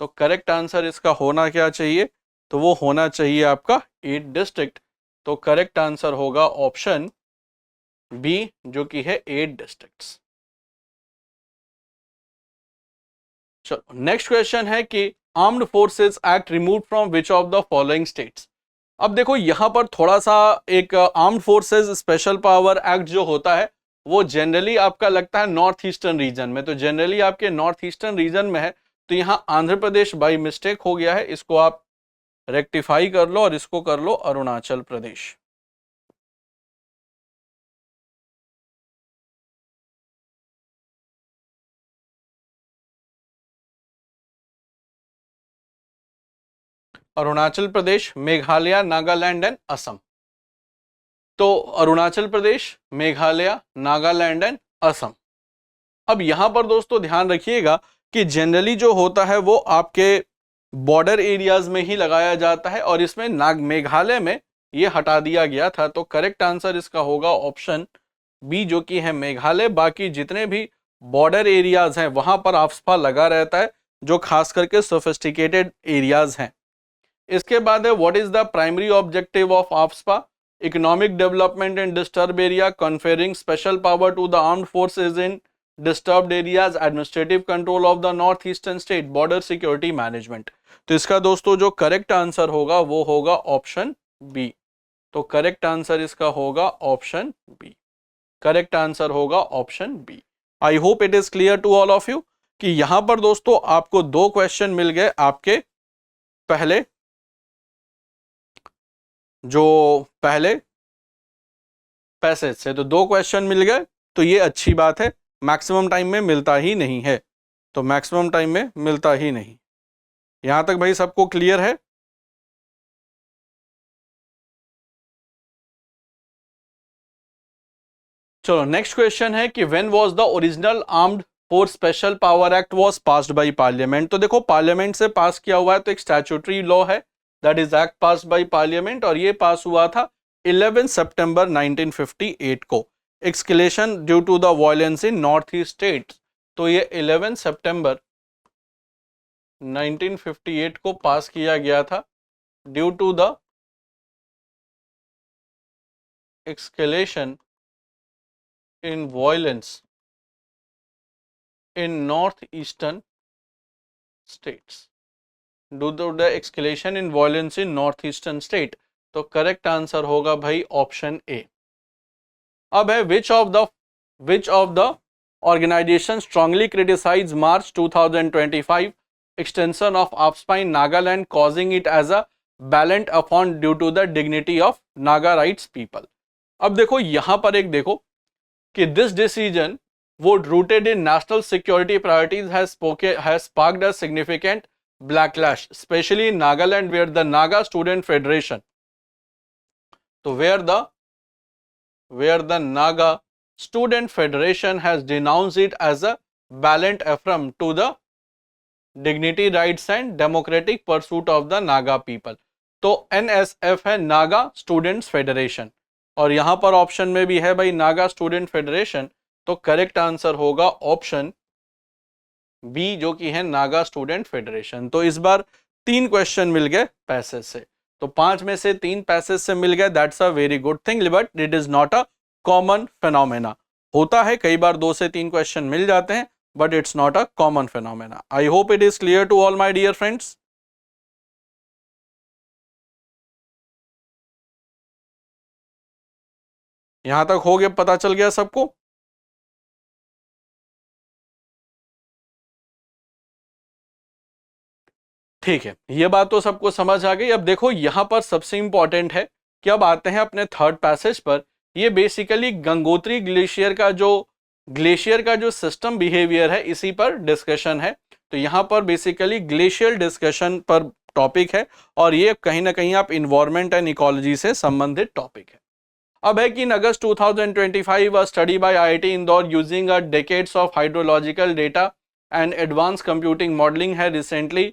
B: तो करेक्ट आंसर इसका होना क्या चाहिए, तो वो होना चाहिए आपका 8 डिस्ट्रिक्ट। तो करेक्ट आंसर होगा ऑप्शन बी, जो कि है 8 डिस्ट्रिक्ट्स। चलो नेक्स्ट क्वेश्चन है कि armed forces act removed from which of the following states. अब देखो यहां पर थोड़ा सा एक armed forces special power act जो होता है वो जनरली आपका लगता है नॉर्थ ईस्टर्न रीजन में, तो जनरली आपके नॉर्थ ईस्टर्न रीजन में है। तो यहां आंध्र प्रदेश बाई मिस्टेक हो गया है, इसको आप रेक्टिफाई कर लो और इसको कर लो अरुणाचल प्रदेश। अरुणाचल प्रदेश, मेघालय, नागालैंड एंड असम। तो अरुणाचल प्रदेश, मेघालय, नागालैंड एंड असम। अब यहां पर दोस्तों ध्यान रखिएगा कि जनरली जो होता है वो आपके बॉर्डर एरियाज में ही लगाया जाता है, और इसमें मेघालय में ये हटा दिया गया था। तो करेक्ट आंसर इसका होगा ऑप्शन बी, जो कि है मेघालय। बाकी जितने भी बॉर्डर एरियाज हैं वहां पर आफ्स्पा लगा रहता है, जो खास करके सोफिस्टिकेटेड एरियाज हैं। इसके बाद है what is the primary objective of AFSPA, economic development in disturb area, conferring special power to the armed forces in disturbed areas, administrative control of the north eastern state, border security management. तो इसका दोस्तों जो correct answer होगा वो होगा option B. तो correct answer इसका होगा ऑप्शन बी, करेक्ट आंसर होगा option B. I hope it is clear to all of you कि यहां पर दोस्तों आपको 2 क्वेश्चन मिल गए आपके पहले पैसेज से, तो 2 क्वेश्चन मिल गए। तो ये अच्छी बात है, मैक्सिमम टाइम में मिलता ही नहीं है, तो मैक्सिमम टाइम में मिलता ही नहीं। यहां तक भाई सबको क्लियर है। चलो नेक्स्ट क्वेश्चन है कि when was the original armed force special power act was passed by parliament. तो देखो पार्लियामेंट से पास किया हुआ है, तो एक स्टैट्यूटरी लॉ है, that is act passed by parliament, और ये पास हुआ था 11 सितंबर 1958 को। Escalation due to the violence in north east states, तो ये 11 सितंबर 1958 को पास किया गया था, due to the escalation in violence in northeastern states, due to the escalation in violence in northeastern state। तो करेक्ट आंसर होगा भाई ऑप्शन ए। अब है which of the organization strongly criticized March 2025 extension of AFSPA in Nagaland, causing it as a valiant upon due to the dignity of Naga rights people. अब देखो यहां पर एक देखो कि this decision would rooted in national security priorities has sparked a significant backlash, especially in Nagaland, where the Naga Student Federation, so where the Naga Student Federation has denounced it as a valiant affront to the dignity, rights and democratic pursuit of the Naga people। तो NSF है Naga students federation, और यहां पर option में भी है भाई Naga student federation, तो करेक्ट आंसर होगा ऑप्शन बी जो कि है नागा स्टूडेंट फेडरेशन। तो इस बार 3 क्वेश्चन मिल गए पैसेज से, तो 5 में से 3 पैसेज से मिल गए, that's a very good thing, but it is not a common phenomena. होता है कई बार 2 से 3 क्वेश्चन मिल जाते हैं, but it's not a common phenomena. I hope it is clear to all my dear friends. यहां तक हो गया, पता चल गया सबको? ठीक है, ये बात तो सबको समझ आ गई। अब देखो यहां पर सबसे इंपॉर्टेंट है कि अब आते हैं अपने थर्ड पैसेज पर। ये बेसिकली गंगोत्री ग्लेशियर का जो सिस्टम बिहेवियर है इसी पर डिस्कशन है। तो यहां पर बेसिकली ग्लेशियल डिस्कशन पर टॉपिक है, और ये कहीं ना कहीं आप इन्वायरमेंट एंड इकोलॉजी से संबंधित टॉपिक है। अब है कि इन अगस्त 2025 a study by IIT Indore using a decades of hydrological data and advanced computing modeling had recently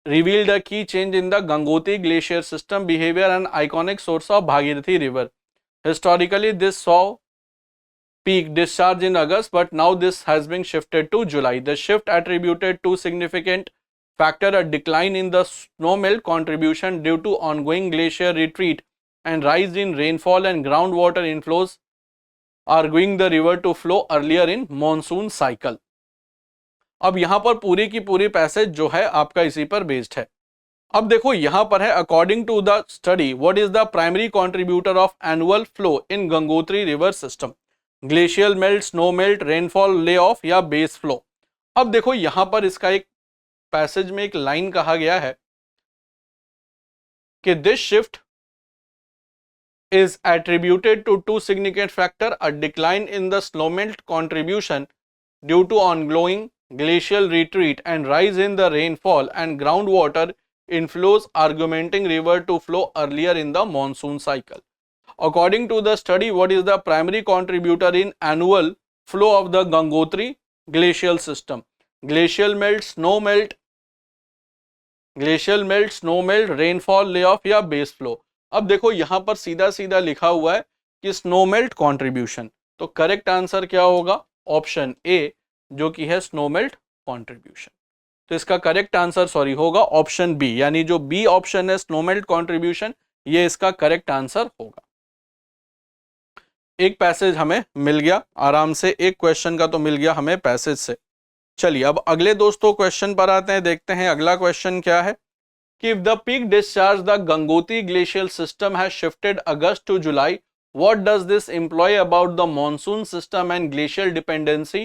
B: revealed a key change in the Gangotri glacier system behavior, an iconic source of Bhagirathi river. Historically, this saw peak discharge in August, but now this has been shifted to July. The shift attributed to significant factor, a decline in the snowmelt contribution due to ongoing glacier retreat and rise in rainfall and groundwater inflows, arguing the river to flow earlier in monsoon cycle। अब यहां पर पूरी की पूरी passage जो है आपका इसी पर बेस्ड है। अब देखो यहां पर है according to the study what is the primary contributor of annual flow in Gangotri river system, glacial melt, snow melt, rainfall, lay off या बेस फ्लो। अब देखो यहां पर इसका एक पैसेज में एक लाइन कहा गया है कि this shift is attributed to 2 significant factors, a decline in the snowmelt contribution due to ongoing glacial retreat and rise in the rainfall and groundwater inflows, arguing river to flow earlier in the monsoon cycle. According to the study, what is the primary contributor in annual flow of the Gangotri glacial system? Glacial melt, snow melt, rainfall, layoff या base flow। अब देखो यहां पर सीधा सीधा लिखा हुआ है कि स्नोमेल्ट कंट्रीब्यूशन, तो करेक्ट आंसर क्या होगा? ऑप्शन ए जो कि है स्नोमेल्ट कंट्रीब्यूशन। तो इसका करेक्ट आंसर होगा ऑप्शन बी, यानी जो बी ऑप्शन है स्नोमेल्ट कंट्रीब्यूशन, ये इसका करेक्ट आंसर होगा। एक पैसेज हमें मिल गया आराम से, एक क्वेश्चन का तो मिल गया हमें पैसेज से। चलिए अब अगले दोस्तों क्वेश्चन पर आते हैं, देखते हैं अगला क्वेश्चन क्या है कि if the peak discharge the Gangotri glacial system has shifted August to July, what does this imply about the monsoon system and glacial dependency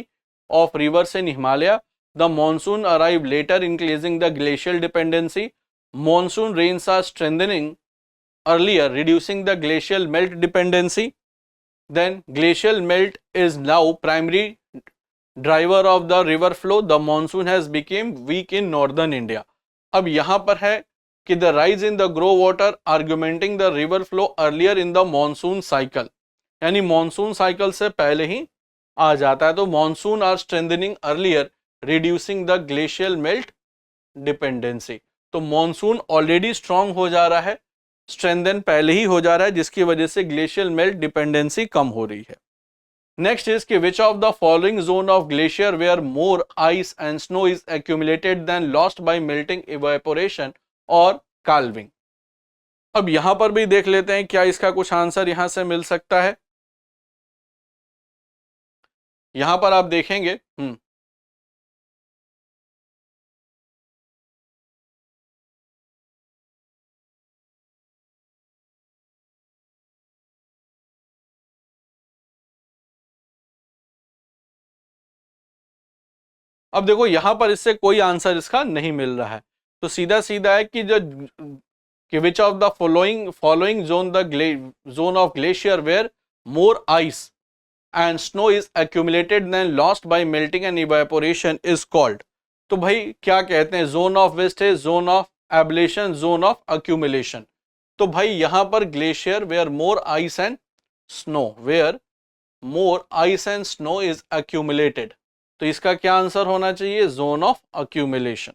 B: of rivers in Himalaya? The monsoon arrived later, increasing the glacial dependency. Monsoon rains are strengthening earlier, reducing the glacial melt dependency. Then glacial melt is now primary driver of the river flow. The monsoon has become weak in northern India. अब यहां पर है कि the rise in the grow water augmenting the river flow earlier in the monsoon cycle, यानी monsoon cycle से पहले ही आ जाता है। तो monsoon are strengthening earlier reducing the glacial melt dependency. तो मॉनसून ऑलरेडी स्ट्रांग हो जा रहा है, स्ट्रेंथन पहले ही हो जा रहा है, जिसकी वजह से ग्लेशियल मेल्ट डिपेंडेंसी कम हो रही है। नेक्स्ट इज कि which of the following zone of glacier where more ice and snow is accumulated then lost by melting, evaporation और काल्विंग। अब यहां पर भी देख लेते हैं क्या इसका कुछ आंसर यहां से मिल सकता है। यहां पर आप देखेंगे अब देखो यहां पर इससे कोई आंसर इसका नहीं मिल रहा है, तो सीधा सीधा है कि जो कि which of the following zone of glacier where more ice and snow is accumulated then lost by melting and evaporation is called. तो भाई क्या कहते हैं, zone of wastage, zone of ablation, zone of accumulation. तो भाई यहां पर glacier where more ice and snow, where more ice and snow is accumulated, तो इसका क्या आंसर होना चाहिए, जोन ऑफ अक्यूमुलेशन।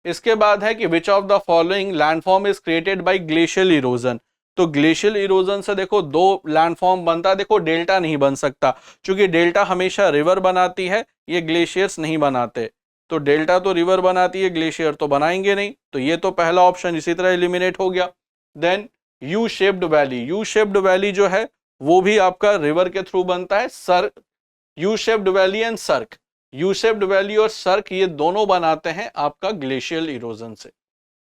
B: इसके बाद है कि which of the following landform is created by glacial erosion. तो ग्लेशियल इरोजन से देखो दो लैंडफॉर्म बनता है, देखो डेल्टा नहीं बन सकता क्योंकि डेल्टा हमेशा रिवर बनाती है, ये ग्लेशियर्स नहीं बनाते। तो डेल्टा तो रिवर बनाती है, ग्लेशियर तो बनाएंगे नहीं, तो ये तो पहला ऑप्शन इसी तरह एलिमिनेट हो गया। Then U shaped valley, U shaped valley जो है वो भी आपका रिवर के थ्रू बनता है। Sir U shaped valley and cirque, U shaped valley और सर्क ये दोनों बनाते हैं आपका ग्लेशियल इरोजन से।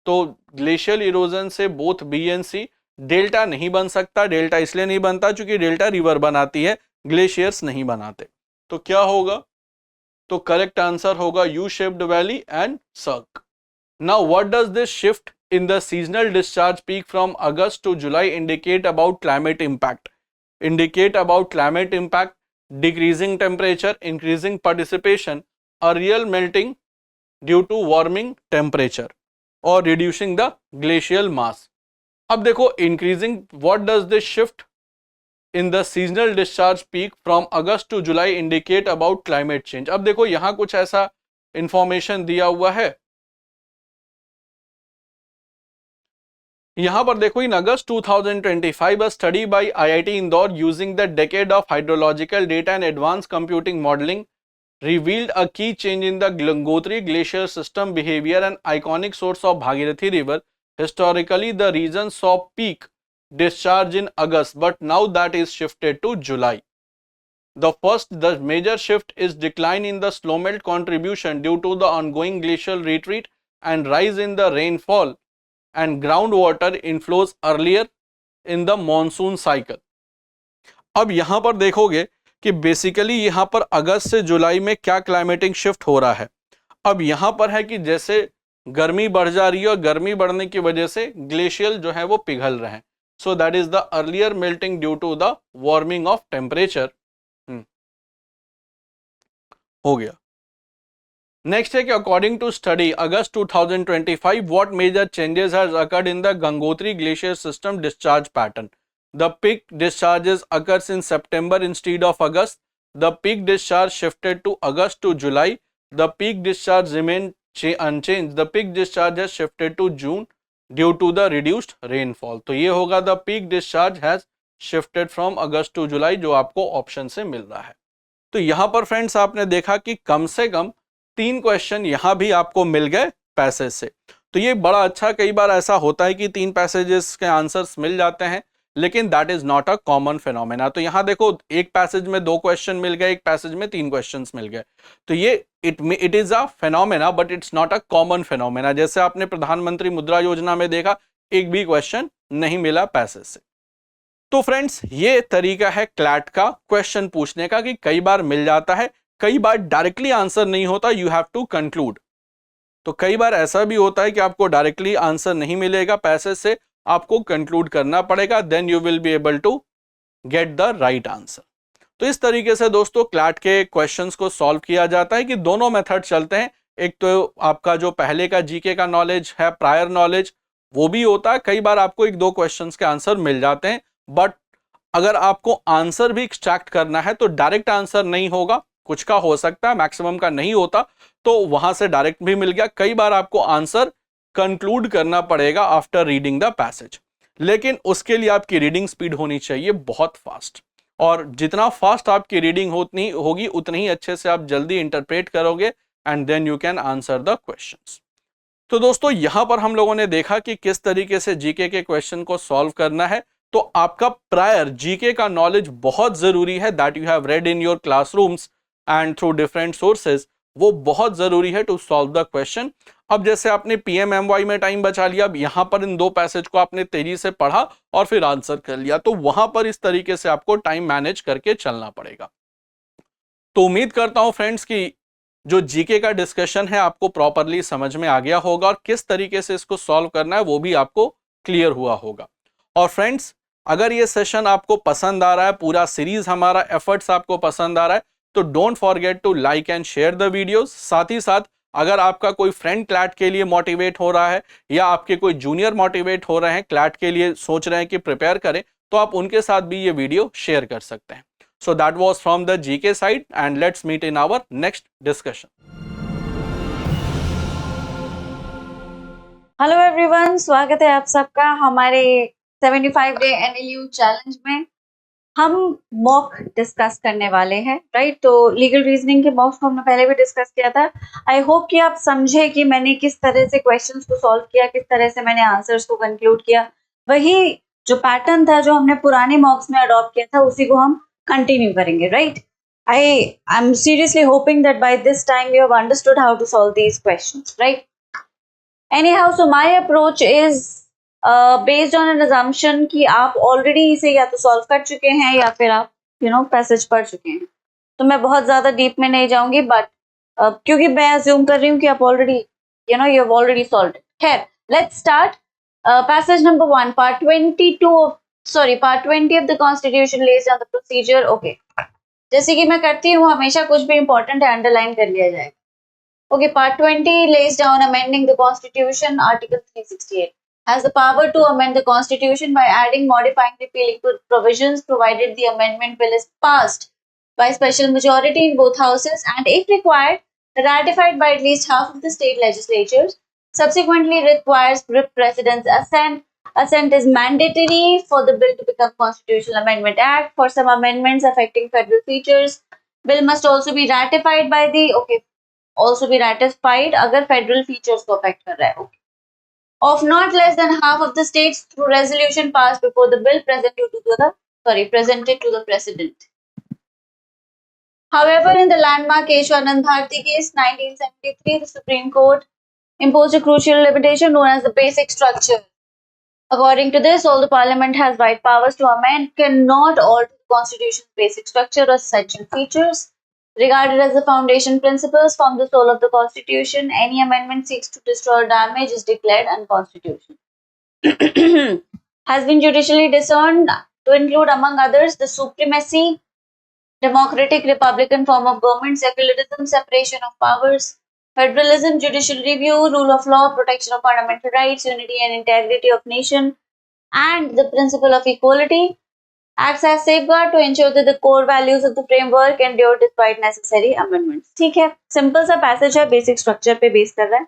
B: तो ग्लेशियल इरोजन से both B and C, delta नहीं बन सकता, डेल्टा इसलिए नहीं बनता क्योंकि डेल्टा रिवर बनाती है, ग्लेशियर्स नहीं बनाते। तो क्या होगा, तो करेक्ट आंसर होगा U shaped valley and cirque. Now what does this shift in the seasonal discharge peak from August to July indicate about climate impact? Indicate about climate impact, decreasing temperature, increasing precipitation, a real melting due to warming temperature, or reducing the glacial mass. अब देखो increasing, what does this shift in the seasonal discharge peak from August to July indicate about climate change? अब देखो यहां कुछ ऐसा information दिया हुआ है, यहां पर देखो, इन अगस्त 2025 a study by IIT Indore using the decade of hydrological data and advanced computing modeling revealed a key change in the Gangotri glacier system behavior, an iconic source of Bhagirathi river. Historically the region saw peak discharge in August, but now that is shifted to July. The major shift is decline in the snowmelt contribution due to the ongoing glacial retreat and rise in the rainfall and groundwater inflows earlier in the monsoon cycle. अब यहां पर देखोगे कि basically यहां पर अगस्त से जुलाई में क्या क्लाइमेटिक शिफ्ट हो रहा है। अब यहां पर है कि जैसे गर्मी बढ़ जा रही है और गर्मी बढ़ने की वजह से ग्लेशियल जो है वो पिघल रहे हैं, so that is the earlier melting due to the warming of temperature. हो गया। नेक्स्ट है कि according to study August 2025 what major changes has occurred in the Gangotri glacier system discharge pattern. The peak discharges occurs in September instead of August, the peak discharge shifted to August to July, the peak discharge remain unchange, the peak discharge has shifted to June due to the reduced rainfall. तो ये होगा the peak discharge has shifted from August to July, जो आपको option से मिल रहा है। तो यहां पर फ्रेंड्स आपने देखा कि कम से कम 3 क्वेश्चन यहां भी आपको मिल गए पैसेज से। तो ये बड़ा अच्छा, कई बार ऐसा होता है कि 3 पैसेजेस के आंसर्स मिल जाते हैं, लेकिन that is not a common phenomena. तो यहां देखो एक पैसेज में 2 क्वेश्चन मिल गए, एक पैसेज में 3 क्वेश्चंस मिल गए। तो ये it is a phenomena but it's not a common phenomena. जैसे आपने प्रधानमंत्री मुद्रा योजना में देखा, एक भी क्वेश्चन नहीं मिला पैसेज से। तो फ्रेंड्स ये तरीका है क्लैट का क्वेश्चन पूछने का कि कई बार मिल जाता है, कई बार डायरेक्टली आंसर नहीं होता, यू हैव टू कंक्लूड। तो कई बार ऐसा भी होता है कि आपको डायरेक्टली आंसर नहीं मिलेगा पैसेज से, आपको कंक्लूड करना पड़ेगा, then you will be able to get the right answer. तो इस तरीके से दोस्तों क्लैट के क्वेश्चंस को सॉल्व किया जाता है कि दोनों मेथड चलते हैं। एक तो आपका जो पहले का जीके का नॉलेज है, प्रायर नॉलेज, वो भी होता है, कई बार आपको 1-2 क्वेश्चंस के आंसर मिल जाते हैं, बट अगर आपको आंसर भी एक्सट्रैक्ट करना है तो डायरेक्ट आंसर नहीं होगा, कुछ का हो सकता है, मैक्सिमम का नहीं होता, तो वहां से डायरेक्ट भी मिल गया। कई बार आपको आंसर कंक्लूड करना पड़ेगा आफ्टर रीडिंग द पैसेज, लेकिन उसके लिए आपकी रीडिंग स्पीड होनी चाहिए बहुत फास्ट, और जितना फास्ट आपकी रीडिंग होगी उतनी ही अच्छे से आप जल्दी इंटरप्रेट करोगे and then you can answer the questions. तो दोस्तों यहां पर हम लोगों ने देखा कि किस तरीके से जीके के क्वेश्चन को सॉल्व करना है। तो आपका प्रायर जीके का नॉलेज बहुत जरूरी है, that you have read in your classrooms and through different sources, वो बहुत जरूरी है टू सॉल्व द क्वेश्चन। अब जैसे आपने पीएमएमवाई में टाइम बचा लिया, अब यहां पर इन 2 पैसेज को आपने तेजी से पढ़ा और फिर आंसर कर लिया, तो वहां पर इस तरीके से आपको टाइम मैनेज करके चलना पड़ेगा। तो उम्मीद करता हूं फ्रेंड्स कि जो जीके का डिस्कशन है आपको प्रॉपरली समझ में आ गया होगा और किस तरीके से इसको सॉल्व करना है वो भी आपको क्लियर हुआ होगा। और फ्रेंड्स, अगर ये सेशन आपको पसंद आ रहा है, पूरा सीरीज हमारा एफर्ट्स आपको पसंद आ रहा है, तो don't forget to like and share the videos. साथ ही साथ अगर आपका कोई फ्रेंड क्लैट के लिए मोटिवेट हो रहा है या आपके कोई जूनियर मोटिवेट हो रहे हैं, क्लैट के लिए सोच रहे हैं कि प्रिपेयर करें, तो आप उनके साथ भी ये वीडियो शेयर कर सकते हैं। So that was from the GK side and let's meet in our next discussion.
C: Hello everyone, स्वागत है आप सबका हमारे 75 डे एनएलयू चैलेंज में। हम मॉक डिस्कस करने वाले हैं, राइट? तो लीगल रीजनिंग के मॉक्स को हमने पहले भी डिस्कस किया था। आई होप कि आप समझे कि मैंने किस तरह से क्वेश्चंस को सॉल्व किया, किस तरह से मैंने आंसर्स को कंक्लूड किया। वही जो पैटर्न था जो हमने पुराने मॉक्स में अडॉप्ट किया था, उसी को हम कंटिन्यू करेंगे, right? I am seriously hoping that by this time you have understood how to solve these questions, right? Anyhow, so my approach is based on an assumption कि आप already इसे या तो solve कर चुके हैं या फिर आप passage पढ़ चुके हैं। तो मैं बहुत ज़्यादा deep में नहीं जाऊंगी, but क्योंकि मैं assume कर रही हूँ कि आप already you have already solved it. खैर, let's start. Passage number 1, part 20 of the Constitution lays down the procedure. Okay. जैसे कि मैं करती हूँ हमेशा, कुछ भी important है underline कर लिया जाएगा। Okay, part 20 lays down amending the Constitution. Article 368 has the power to amend the Constitution by adding, modifying, repealing provisions, provided the amendment bill is passed by special majority in both houses and, if required, ratified by at least half of the state legislatures. Subsequently, requires President's assent. Assent is mandatory for the bill to become Constitutional Amendment Act. For some amendments affecting federal features, bill must also be ratified by the also be ratified अगर federal features को affect कर रहा है, okay, of not less than half of the states through resolution passed before the bill presented to the president. However, in the landmark Keshwanand Bharti case 1973, the Supreme Court imposed a crucial limitation known as the basic structure. According to this, all the parliament has wide powers to amend, cannot alter the constitution's basic structure or essential features. Regarded as the foundation principles form the soul of the Constitution, any amendment seeks to destroy or damage is declared unconstitutional. Has been judicially discerned to include, among others, the supremacy, democratic republican form of government, secularism, separation of powers, federalism, judicial review, rule of law, protection of fundamental rights, unity and integrity of nation, and the principle of equality. Acts as safeguard to ensure that the core values of the framework endure despite necessary amendments. ठीक है, simple सा passage है, basic structure पे base कर रहा है।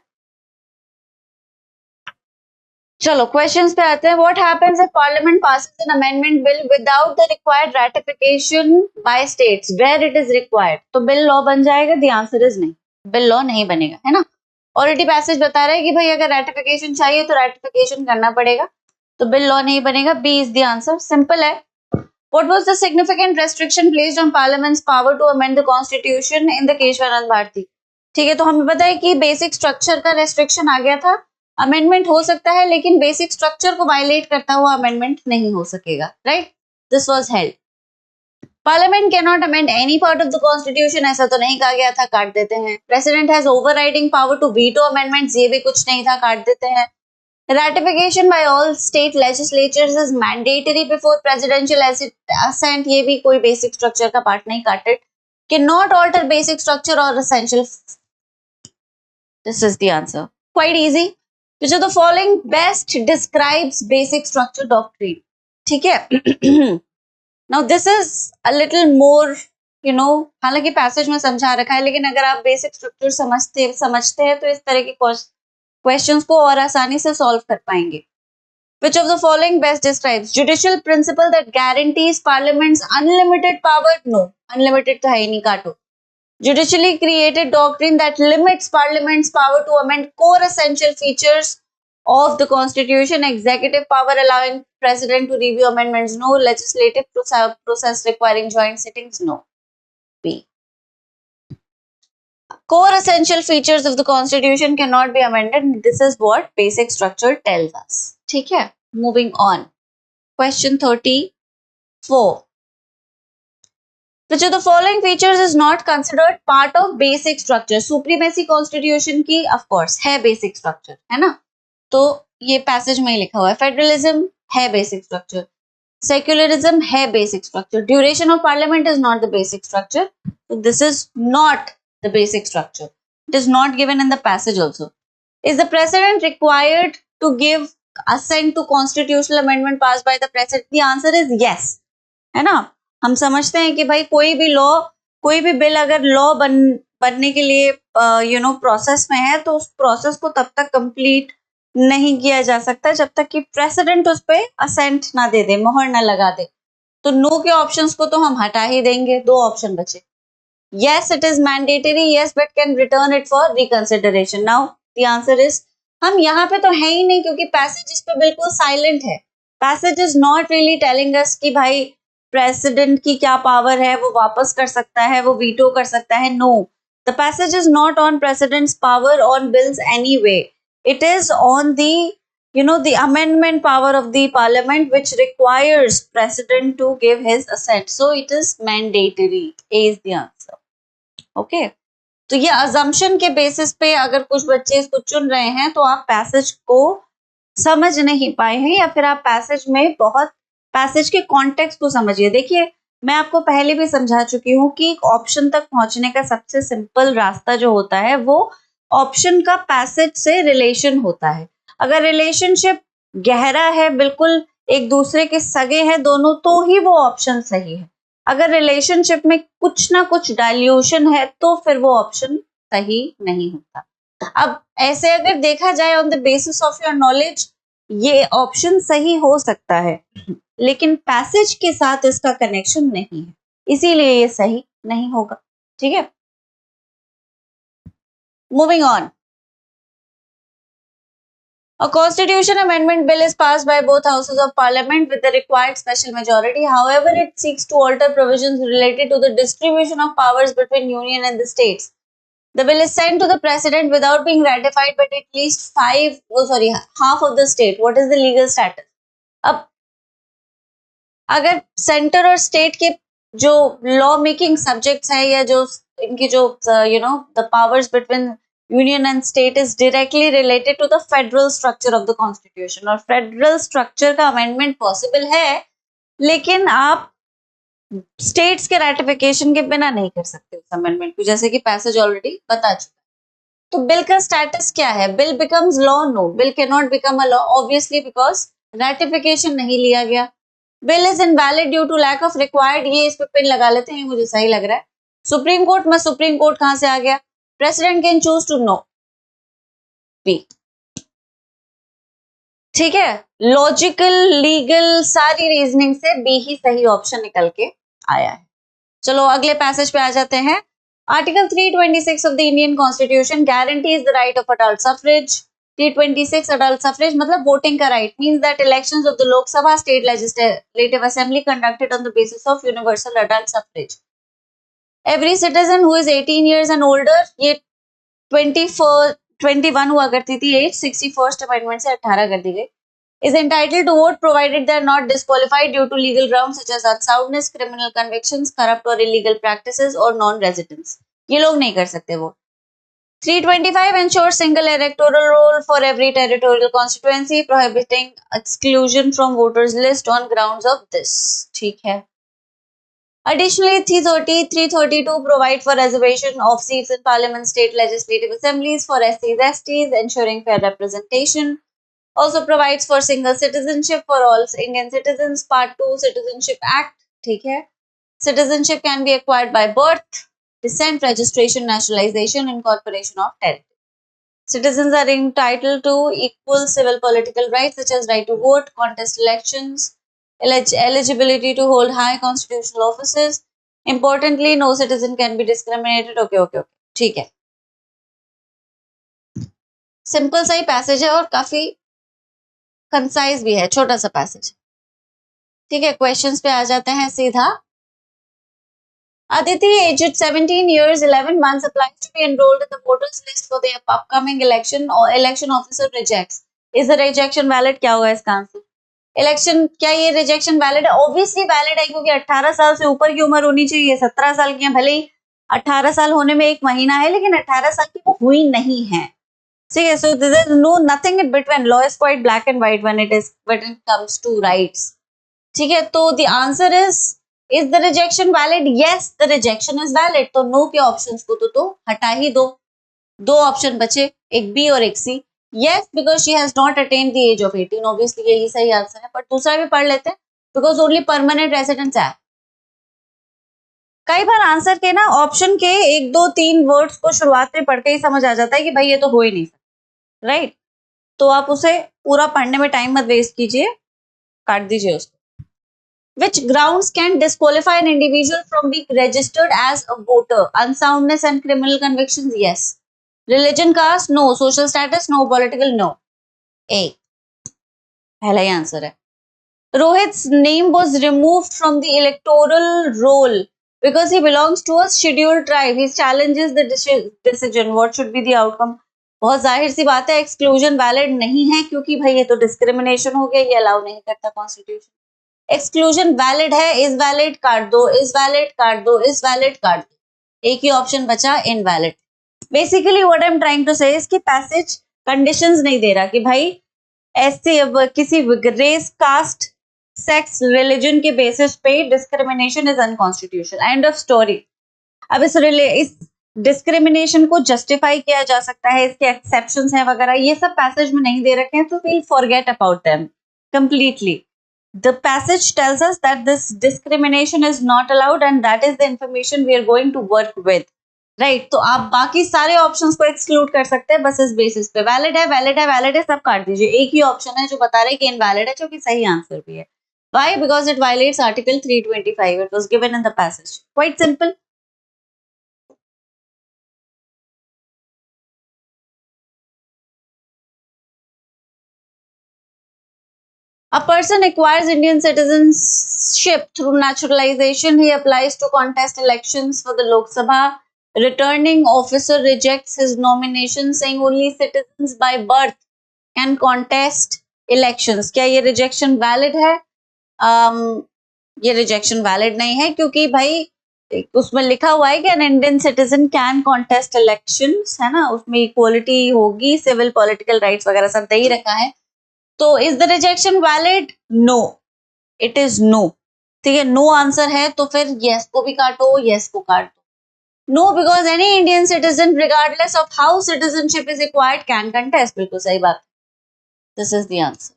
C: चलो questions पे आते हैं। What happens if Parliament passes an amendment bill without the required ratification by states where it is required? तो बिल लॉ बन जाएगा? The answer is नहीं, बिल लॉ नहीं बनेगा, है ना? ऑलरेडी पैसेज बता रहा है कि भाई अगर रैटिफिकेशन चाहिए तो रैटिफिकेशन करना पड़ेगा, तो बिल लॉ नहीं बनेगा। B is the answer, simple है। What was the significant restriction placed on Parliament's power to amend the Constitution in the Keshwanand Bharti? ठीक है, तो हमें पता है कि बेसिक स्ट्रक्चर का रेस्ट्रिक्शन आ गया था। अमेंडमेंट हो सकता है लेकिन बेसिक स्ट्रक्चर को वायलेट करता हुआ अमेंडमेंट नहीं हो सकेगा, right? This was held. Parliament can not amend any part of the constitution, ऐसा तो नहीं कहा गया था, काट देते हैं। President has overriding power to veto amendments, ये भी कुछ नहीं था, काट देते हैं। Ratification by all state legislatures is mandatory before presidential assent, ये भी कोई basic structure का part नहीं, काटेड। Cannot alter basic structure or essential. This is the answer. Quite easy. Which of the following best describes basic structure doctrine? ठीक है। Now this is a little more, हालांकि passage में समझा रखा है, लेकिन अगर आप बेसिक स्ट्रक्चर समझते हैं तो इस तरह की क्वेश्चंस को और आसानी से सॉल्व कर पाएंगे। Which of the following best describes judicial principle that guarantees parliament's unlimited power? No, unlimited तो है ही नहीं, काटो। Judicially created doctrine that limits parliament's power to amend core essential features of the constitution. Executive power allowing president to review amendments? No. Legislative process requiring joint sittings? No. B. Core essential features of the constitution cannot be amended. This is what basic structure tells us. ठीक है, moving on. Question 34. Which of the following features is not considered part of basic structure? Supremacy constitution की of course है basic structure, है ना? तो ये passage में ही लिखा हुआ है, फेडरलिज्म है बेसिक स्ट्रक्चर, सेक्युलरिज्म है basic structure, duration of parliament is not the basic structure, so this is not the basic structure. It is not given in the passage also. Is the president required to give assent to constitutional amendment passed by the president? The answer is yes. है ना, हम समझते हैं कि भाई कोई भी law, कोई भी बिल अगर लॉ बनने के लिए प्रोसेस में है, तो उस प्रोसेस को तब तक कंप्लीट नहीं किया जा सकता जब तक कि प्रेसिडेंट उस पे असेंट ना दे दे, मोहर ना लगा दे। तो नो के ऑप्शंस को तो हम हटा ही देंगे, दो ऑप्शन बचे। Yes, it is mandatory. Yes, but can return it for reconsideration. Now, the answer is हम यहाँ पे तो है ही नहीं, क्योंकि पैसेज इस पे बिल्कुल साइलेंट है। Passage is not really telling us कि भाई प्रेसिडेंट की क्या पावर है, वो वापस कर सकता है, वो वीटो कर सकता है। No, the passage is not on president's power on bills anyway. It is on the amendment power of the parliament, which requires president to give his assent. So it is mandatory. A is the answer. Okay. तो ये assumption के basis पे अगर कुछ बच्चे इसको चुन रहे हैं, तो आप पैसेज को समझ नहीं पाए हैं, या फिर आप पैसेज के कॉन्टेक्स्ट को समझिए। देखिए, मैं आपको पहले भी समझा चुकी हूँ कि ऑप्शन तक पहुंचने का सबसे सिंपल रास्ता जो होता है, वो ऑप्शन का पैसेज से रिलेशन होता है। अगर रिलेशनशिप गहरा है, बिल्कुल एक दूसरे के सगे हैं दोनों, तो ही वो ऑप्शन सही है। अगर रिलेशनशिप में कुछ ना कुछ डाइल्यूशन है, तो फिर वो ऑप्शन सही नहीं होता। अब ऐसे अगर देखा जाए on the basis of your knowledge, ये ऑप्शन सही हो सकता है, लेकिन पैसेज के साथ इसका कनेक्शन नहीं है, इसीलिए ये सही नहीं होगा। ठीक है, moving on. A constitution amendment bill is passed by both houses of parliament with the required special majority. However, it seeks to alter provisions related to the distribution of powers between union and the states. The bill is sent to the president without being ratified by at least half of the state. What is the legal status? अब अगर centre और state के जो law making subjects है, या जो इनकी जो the powers between union and state is directly related to the federal structure of the constitution, और federal structure का amendment possible है, लेकिन आप states के ratification के बिना नहीं कर सकते उस amendment को, जैसे कि passage already बता चुका है। तो bill का status क्या है? bill becomes law? No, bill cannot become a law, obviously, because ratification नहीं लिया गया। bill is invalid due to lack of required, ये इस पे पिन लगा लेते हैं, मुझे सही लग रहा है। सुप्रीम कोर्ट में सुप्रीम कोर्ट कहां से आ गया? President can choose to no. B. ठीक है, लॉजिकल, लीगल, सारी रीजनिंग से बी ही सही ऑप्शन निकल के आया है। चलो अगले पैसेज पे आ जाते हैं। Article 326 of the Indian constitution guarantees the right of adult suffrage. 326 adult suffrage मतलब वोटिंग का right, means that elections of the Lok Sabha, state legislative assembly conducted on the basis of universal adult suffrage. Every citizen who is 18 years and older, ये 21 हुआ करती थी as, 61st amendment से 18 कर दी गई, is entitled to vote provided they are not disqualified due to legal grounds such as unsoundness, criminal convictions, corrupt or illegal practices or non-residence. ये लोग नहीं कर सकते vote. 325 ensures single electoral roll for every territorial constituency, prohibiting exclusion from voters list on grounds of this. ठीक है। Additionally, 332 provide for reservation of seats in parliament, state legislative assemblies for SCs, STs, ensuring fair representation. Also provides for single citizenship for all Indian citizens. Part 2 Citizenship Act, ठीक है। Citizenship can be acquired by birth, descent, registration, naturalization, incorporation of territory. Citizens are entitled to equal civil political rights such as right to vote, contest elections, eligibility to hold high constitutional offices. Importantly, no citizen can be discriminated. Okay, ठीक है। Simple सा ही passage है और काफी concise भी है, छोटा सा पैसेज। ठीक है, क्वेश्चंस पे आ जाते हैं सीधा। Aditi, aged 17 years 11 months, applies to be enrolled in the voters list for the upcoming election, or election officer rejects. Is the rejection valid? क्या होगा इसका आंसर? इलेक्शन, क्या ये रिजेक्शन वैलिड है? ऑब्वियसली वैलिड है, क्योंकि 18 साल से ऊपर की उम्र होनी चाहिए। 17 साल की है, भले ही 18 साल होने में एक महीना है, लेकिन 18 साल की वो हुई नहीं है। ठीक है, सो there is no nothing in between. Law is quite black and white when it comes to rights. ठीक है, तो the answer is the rejection valid? Yes, the rejection is valid. तो no के ऑप्शंस को तो हटा ही दो. दो ऑप्शन बचे, एक बी और एक सी. Yes, because she has not attained the age of 18. Obviously यही सही आंसर है, पर दूसरा भी पढ़ लेते हैं, because only permanent residence है. कई बार आंसर के ना ऑप्शन के 1 2 3 वर्ड्स को शुरुआत में पढ़ के ही समझ आ जाता है कि भाई ये तो हो ही नहीं सकता, राइट? तो आप उसे पूरा पढ़ने में टाइम मत वेस्ट कीजिए, काट दीजिए उसको. Which grounds can disqualify an individual from being registered as a voter? Unsoundness and criminal convictions? Yes. Religion, caste? No. Social status? No. Political? No. A. पहला ही आंसर है. Rohit's name was removed from the electoral roll because he belongs to a scheduled tribe. He challenges the decision. What should be the outcome? बहुत जाहिर सी बात है, exclusion valid नहीं है क्योंकि भाई ये तो डिस्क्रिमिनेशन हो गया, ये अलाउ नहीं करता कॉन्स्टिट्यूशन. एक्सक्लूजन वैलिड है, इज वैलिड काट दो, इज वैलिड काट दो, इज वैलिड काट दो. एक ही ऑप्शन बचा, invalid. Basically what I am trying to say is कि पैसेज कंडीशंस नहीं दे रहा कि भाई ऐसे किसी रेस, कास्ट, सेक्स, रिलीजन के बेसिस पे discrimination is unconstitutional. End of story. अब इस डिस्क्रिमिनेशन को जस्टिफाई किया जा सकता है, इसके एक्सेप्शंस हैं वगैरह, ये सब पैसेज में नहीं दे रखे हैं, तो we'll forget about them completely. The passage tells us that this discrimination is not allowed and that is the information we are going to work with, right? तो आप बाकी सारे ऑप्शंस को एक्सक्लूड कर सकते हैं बस इस बेसिस पे. वैलिड है, वैलिड है, वैलिड है, सब काट दीजिए. एक ही ऑप्शन है जो बता रहे हैं कि इनवैलिड है, जो कि सही आंसर भी है. Why? Because it violates Article 325. It was given in the passage. Quite simple. A person acquires Indian citizenship through naturalization. He applies to contest elections for the Lok Sabha. Returning officer rejects his nomination, saying only citizens by birth can contest elections. क्या ये rejection valid है? ये rejection valid नहीं है क्योंकि भाई उसमें लिखा हुआ है कि an Indian citizen can contest elections, है ना? उसमें equality होगी, civil political rights वगैरह सब दे ही रखा है. तो is the rejection valid? No, it is no. ठीक है, नो आंसर है तो फिर यस को भी काटो, यस को काट दो. No, because any Indian citizen regardless of how citizenship is acquired can contest. बिल्कुल सही बात. This is the answer.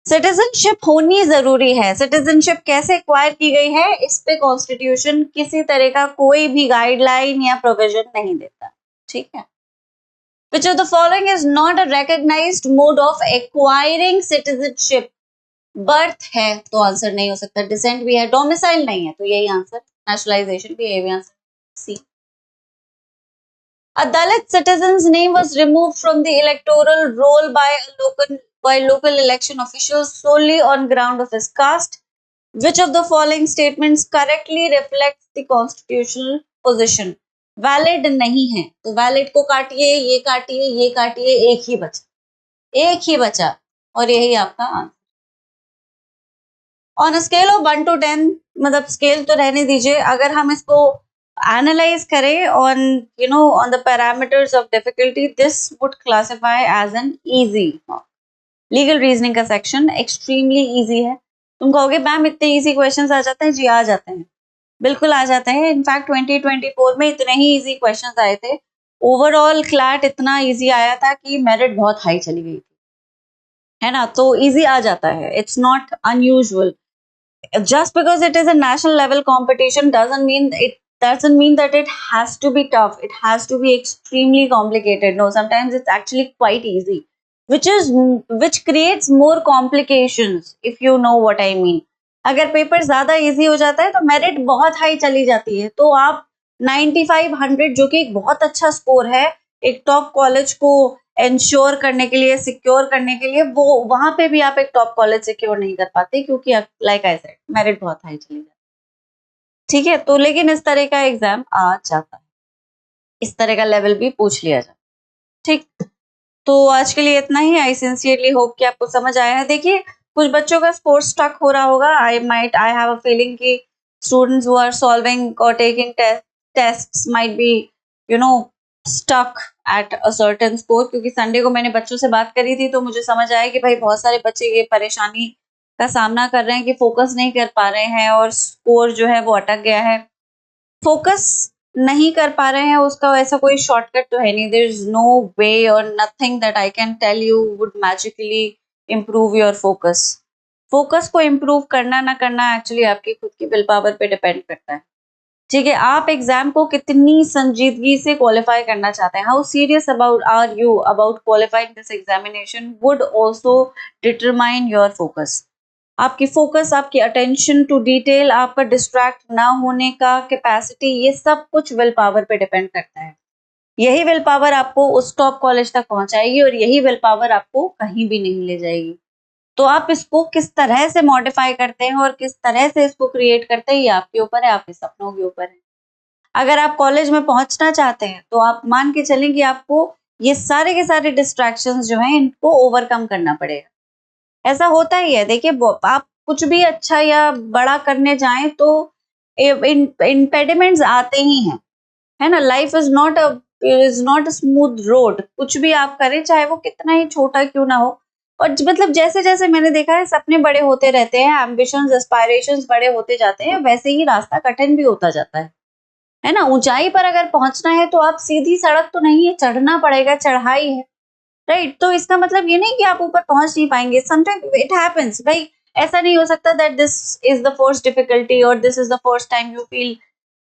C: Citizenship होनी जरूरी है. सिटीजनशिप कैसे एक्वायर की गई है, इस पे कॉन्स्टिट्यूशन किसी तरह का कोई भी गाइडलाइन या प्रोविजन नहीं देता. ठीक है. Which of the following is not a recognized mode of acquiring citizenship? Birth है तो आंसर नहीं हो सकता. Descent भी है, domicile नहीं है तो यही आंसर. Naturalization भी, यही answer. C. A Dalit citizen's name was removed from the electoral roll by local election officials solely on ground of his caste. Which of the following statements correctly reflects the constitutional position? Valid नहीं है तो valid को काटिए, ये काटिए, ये काटिए, एक ही बचा, एक ही बचा और यही आपका answer. On a scale of 1 to 10, मतलब स्केल तो रहने दीजिए, अगर हम इसको एनालाइज करें on the parameters of difficulty, this would classify as an easy. Legal reasoning का सेक्शन एक्सट्रीमली इजी है. तुम कहोगे मैम इतने इजी क्वेश्चंस आ जाते हैं? जी आ जाते हैं, बिल्कुल आ जाते हैं. इनफैक्ट 2024 में इतने ही इजी क्वेश्चंस आए थे. ओवरऑल क्लैट इतना इजी आया था कि मेरिट बहुत हाई चली गई थी, है ना? तो इजी आ जाता है. It's not unusual. Just because it is a national level competition doesn't mean that it has to be tough. It has to be extremely complicated. No, sometimes it's actually quite easy, which creates more complications, if you know what I mean. अगर paper ज्यादा easy हो जाता है तो merit बहुत high चली जाती है. तो आप 9500 जो कि एक बहुत अच्छा स्कोर है एक टॉप कॉलेज को इंश्योर करने के लिए, सिक्योर करने के लिए, वो वहां पे भी आप एक टॉप कॉलेज सिक्योर नहीं कर पाते क्योंकि लाइक आई सेड मेरिट बहुत हाई चली जाती है. ठीक है, तो लेकिन इस तरह का एग्जाम आ जाता है, इस तरह का लेवल भी पूछ लिया जाता है. ठीक, तो आज के लिए इतना ही. आई सिंसियरली होप कि आपको समझ आया है. देखिए कुछ बच्चों का स्कोर स्टक हो रहा होगा. आई हैव अ फीलिंग कि students who are solving or taking tests might be stuck at a certain score, क्योंकि संडे को मैंने बच्चों से बात करी थी तो मुझे समझ आया कि भाई बहुत सारे बच्चे ये परेशानी का सामना कर रहे हैं कि फोकस नहीं कर पा रहे हैं और स्कोर जो है वो अटक गया है। फोकस नहीं कर पा रहे हैं उसका ऐसा कोई शॉर्टकट तो है नहीं, देयर इज नो वे और nothing that I can tell you would magically improve your focus. Focus को इम्प्रूव करना ना करना एक्चुअली आपकी खुद की विल पावर पे डिपेंड करता है। ठीक है, आप एग्जाम को कितनी संजीदगी से क्वालिफाई करना चाहते हैं, how serious about are you about qualifying this examination would also determine your focus. आपकी फोकस, आपकी अटेंशन टू डिटेल, आपका डिस्ट्रैक्ट ना होने का कैपेसिटी, ये सब कुछ विल पावर पे डिपेंड करता है। यही विल पावर आपको उस टॉप कॉलेज तक पहुंचाएगी और यही विल पावर आपको कहीं भी नहीं ले जाएगी। तो आप इसको किस तरह से मॉडिफाई करते हैं और किस तरह से इसको क्रिएट करते हैं, ये आपके ऊपर है, आपके सपनों के ऊपर है। अगर आप कॉलेज में पहुंचना चाहते हैं तो आप मान के चलें कि आपको ये सारे के सारे डिस्ट्रैक्शंस जो हैं इनको ओवरकम करना पड़ेगा। ऐसा होता ही है, देखिए आप कुछ भी अच्छा या बड़ा करने जाएं तो इम्पेडिमेंट्स आते ही हैं, है ना। Life is not a smooth road. कुछ भी आप करें चाहे वो कितना ही छोटा क्यों ना हो, और मतलब जैसे जैसे मैंने देखा है सपने बड़े होते रहते हैं, एम्बिशंस एस्पायरेशंस बड़े होते जाते हैं, वैसे ही रास्ता कठिन भी होता जाता है ना। ऊंचाई पर अगर पहुंचना है तो आप सीधी सड़क तो नहीं है, चढ़ना पड़ेगा, चढ़ाई है, राइट। तो इसका मतलब ये नहीं कि आप ऊपर पहुंच नहीं पाएंगे, समटाइम इट हैपेंस भाई। ऐसा नहीं हो सकता that this is the first difficulty और this is the first time you feel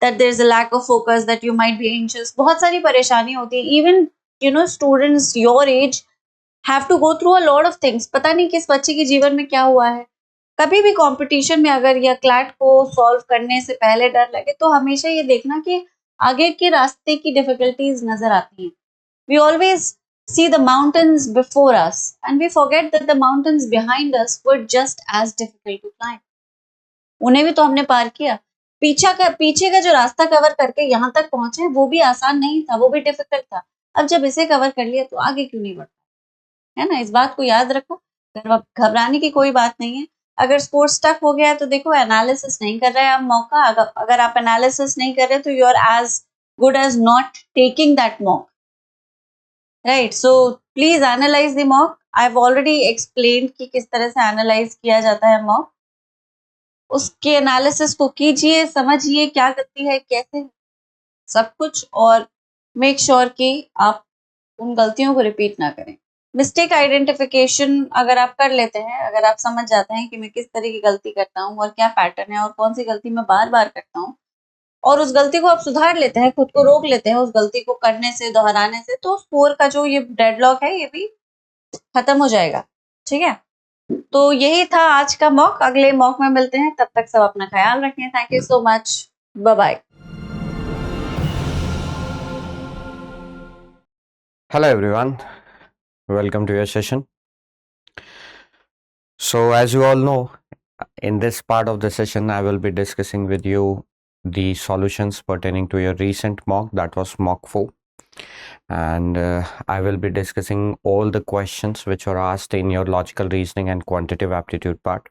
C: that there is a lack of focus, that you might be anxious. बहुत सारी परेशानी होती है, even you know students your age have to go through a lot of things. पता नहीं किस बच्चे के जीवन में क्या हुआ है। कभी भी कंपटीशन में अगर या क्लैट को सॉल्व करने से पहले डर लगे तो हमेशा ये देखना कि आगे के रास्ते की डिफिकल्टीज नजर आती हैं। We always see the mountains before us and we forget that the mountains behind us were just as difficult to climb. उन्हें भी तो हमने पार किया। पीछे का जो रास्ता कवर करके यहाँ तक पहुंचे वो भी आसान नहीं था, वो भी डिफिकल्ट था। अब जब इसे कवर कर लिया तो आगे क्यों नहीं बढ़ता, है ना। इस बात को याद रखो, घबराने की कोई बात नहीं है। अगर स्कोर स्टक हो गया है तो देखो एनालिसिस नहीं कर रहे हैं आप मौका। अगर आप एनालिसिस नहीं कर रहे तो you are as good as not taking that mock, right. So please analyse the mock. I have already explain कि किस तरह से एनालाइज किया जाता है मॉक। उसके एनालिसिस को कीजिए, समझिए क्या गलती है, कैसे सब कुछ, और मेक श्योर कि आप उन गलतियों को रिपीट ना करें। मिस्टेक आइडेंटिफिकेशन अगर आप कर लेते हैं, अगर आप समझ जाते हैं कि मैं किस तरह की गलती करता हूँ और क्या पैटर्न है और कौन सी गलती मैं बार बार करता हूँ, और उस गलती को आप सुधार लेते हैं, खुद को रोक लेते हैं उस गलती को करने से, दोहराने से, तो स्कोर का जो ये डेडलॉक है ये भी खत्म हो जाएगा। ठीक है, तो यही था आज का मॉक। अगले मॉक में मिलते हैं, तब तक सब अपना ख्याल रखें। Thank you so much, bye bye.
D: Hello everyone, welcome to your session. So as you all know, in this part of the session I will be discussing with you the solutions pertaining to your recent mock, that was mock 4, and I will be discussing all the questions which were asked in your logical reasoning and quantitative aptitude part.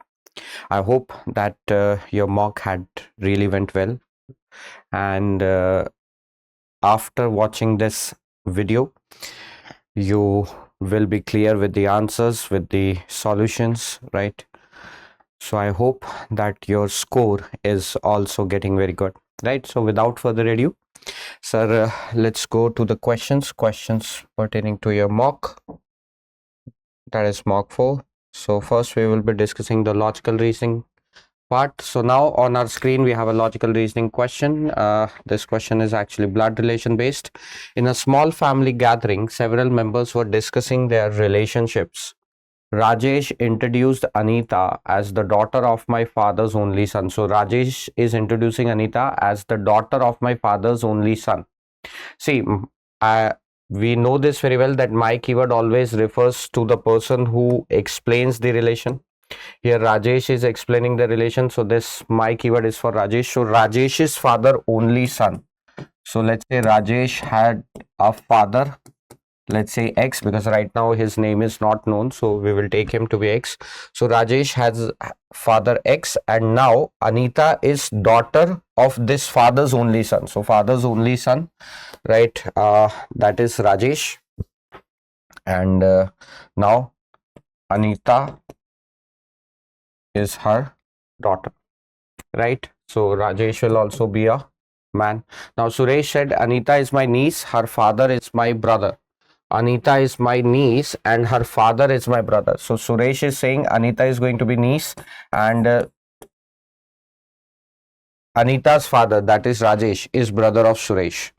D: I hope that your mock had really went well, and after watching this video you will be clear with the answers, with the solutions, right? So I hope that your score is also getting very good, right? So without further ado, sir, let's go to the questions pertaining to your mock, that is mock 4. So first we will be discussing the logical reasoning part. So now on our screen we have a logical reasoning question. This question is actually blood relation based. In a small family gathering, several members were discussing their relationships. Rajesh introduced Anita as the daughter of my father's only son. So Rajesh is introducing Anita as the daughter of my father's only son. See, we know this very well that my keyword always refers to the person who explains the relation. Here Rajesh is explaining the relation, so this my keyword is for Rajesh. So Rajesh's father only son. So let's say Rajesh had a father let's say X, because right now his name is not known, so we will take him to be X. So Rajesh has father X, and now Anita is daughter of this father's only son. So father's only son, right? That is Rajesh, and now Anita is her daughter, right? So Rajesh will also be a man. Now Suresh said, Anita is my niece, her father is my brother. Anita is my niece and her father is my brother. So Suresh is saying Anita is going to be niece, and Anita's father, that is Rajesh, is brother of Suresh.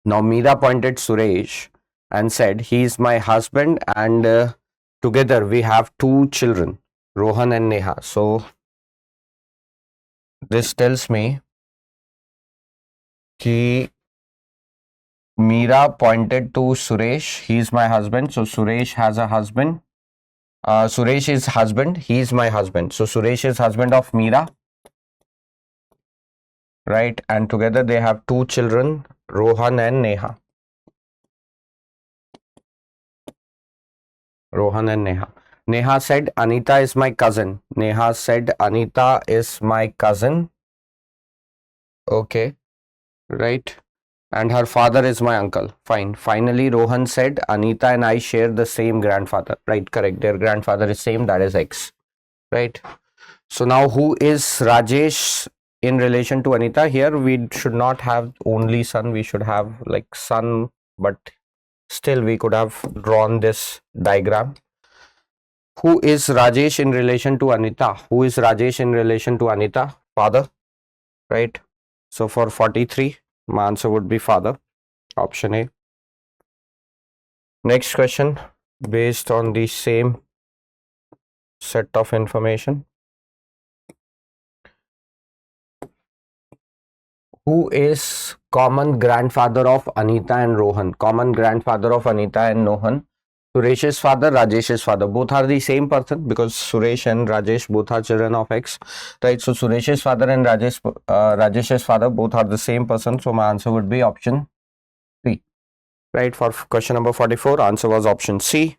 D: Now Meera pointed Suresh and said, he is my husband, and together we have 2 children, Rohan and Neha. So this tells me कि Meera pointed to Suresh, he is my husband. So Suresh has a husband. Suresh is husband, he is my husband. So Suresh is husband of Meera, right? And together they have 2 children, Rohan and Neha. Rohan and Neha. Neha said, Anita is my cousin. Neha said, Anita is my cousin. Okay, right? And her father is my uncle. Fine. Finally, Rohan said, Anita and I share the same grandfather. Right, correct. Their grandfather is same, that is X. Right. So now who is Rajesh in relation to Anita? Here we should not have only son. We should have like son, but still we could have drawn this diagram. Who is Rajesh in relation to Anita? Who is Rajesh in relation to Anita? Father. Right. So for 43, my answer would be father, option A. Next question, based on the same set of information. Who is common grandfather of Anita and Rohan? Common grandfather of Anita and Rohan. Suresh's father, Rajesh's father. Both are the same person because Suresh and Rajesh both are children of X, right? So Suresh's father and Rajesh's father both are the same person. So my answer would be option C, right? For question number 44, answer was option C.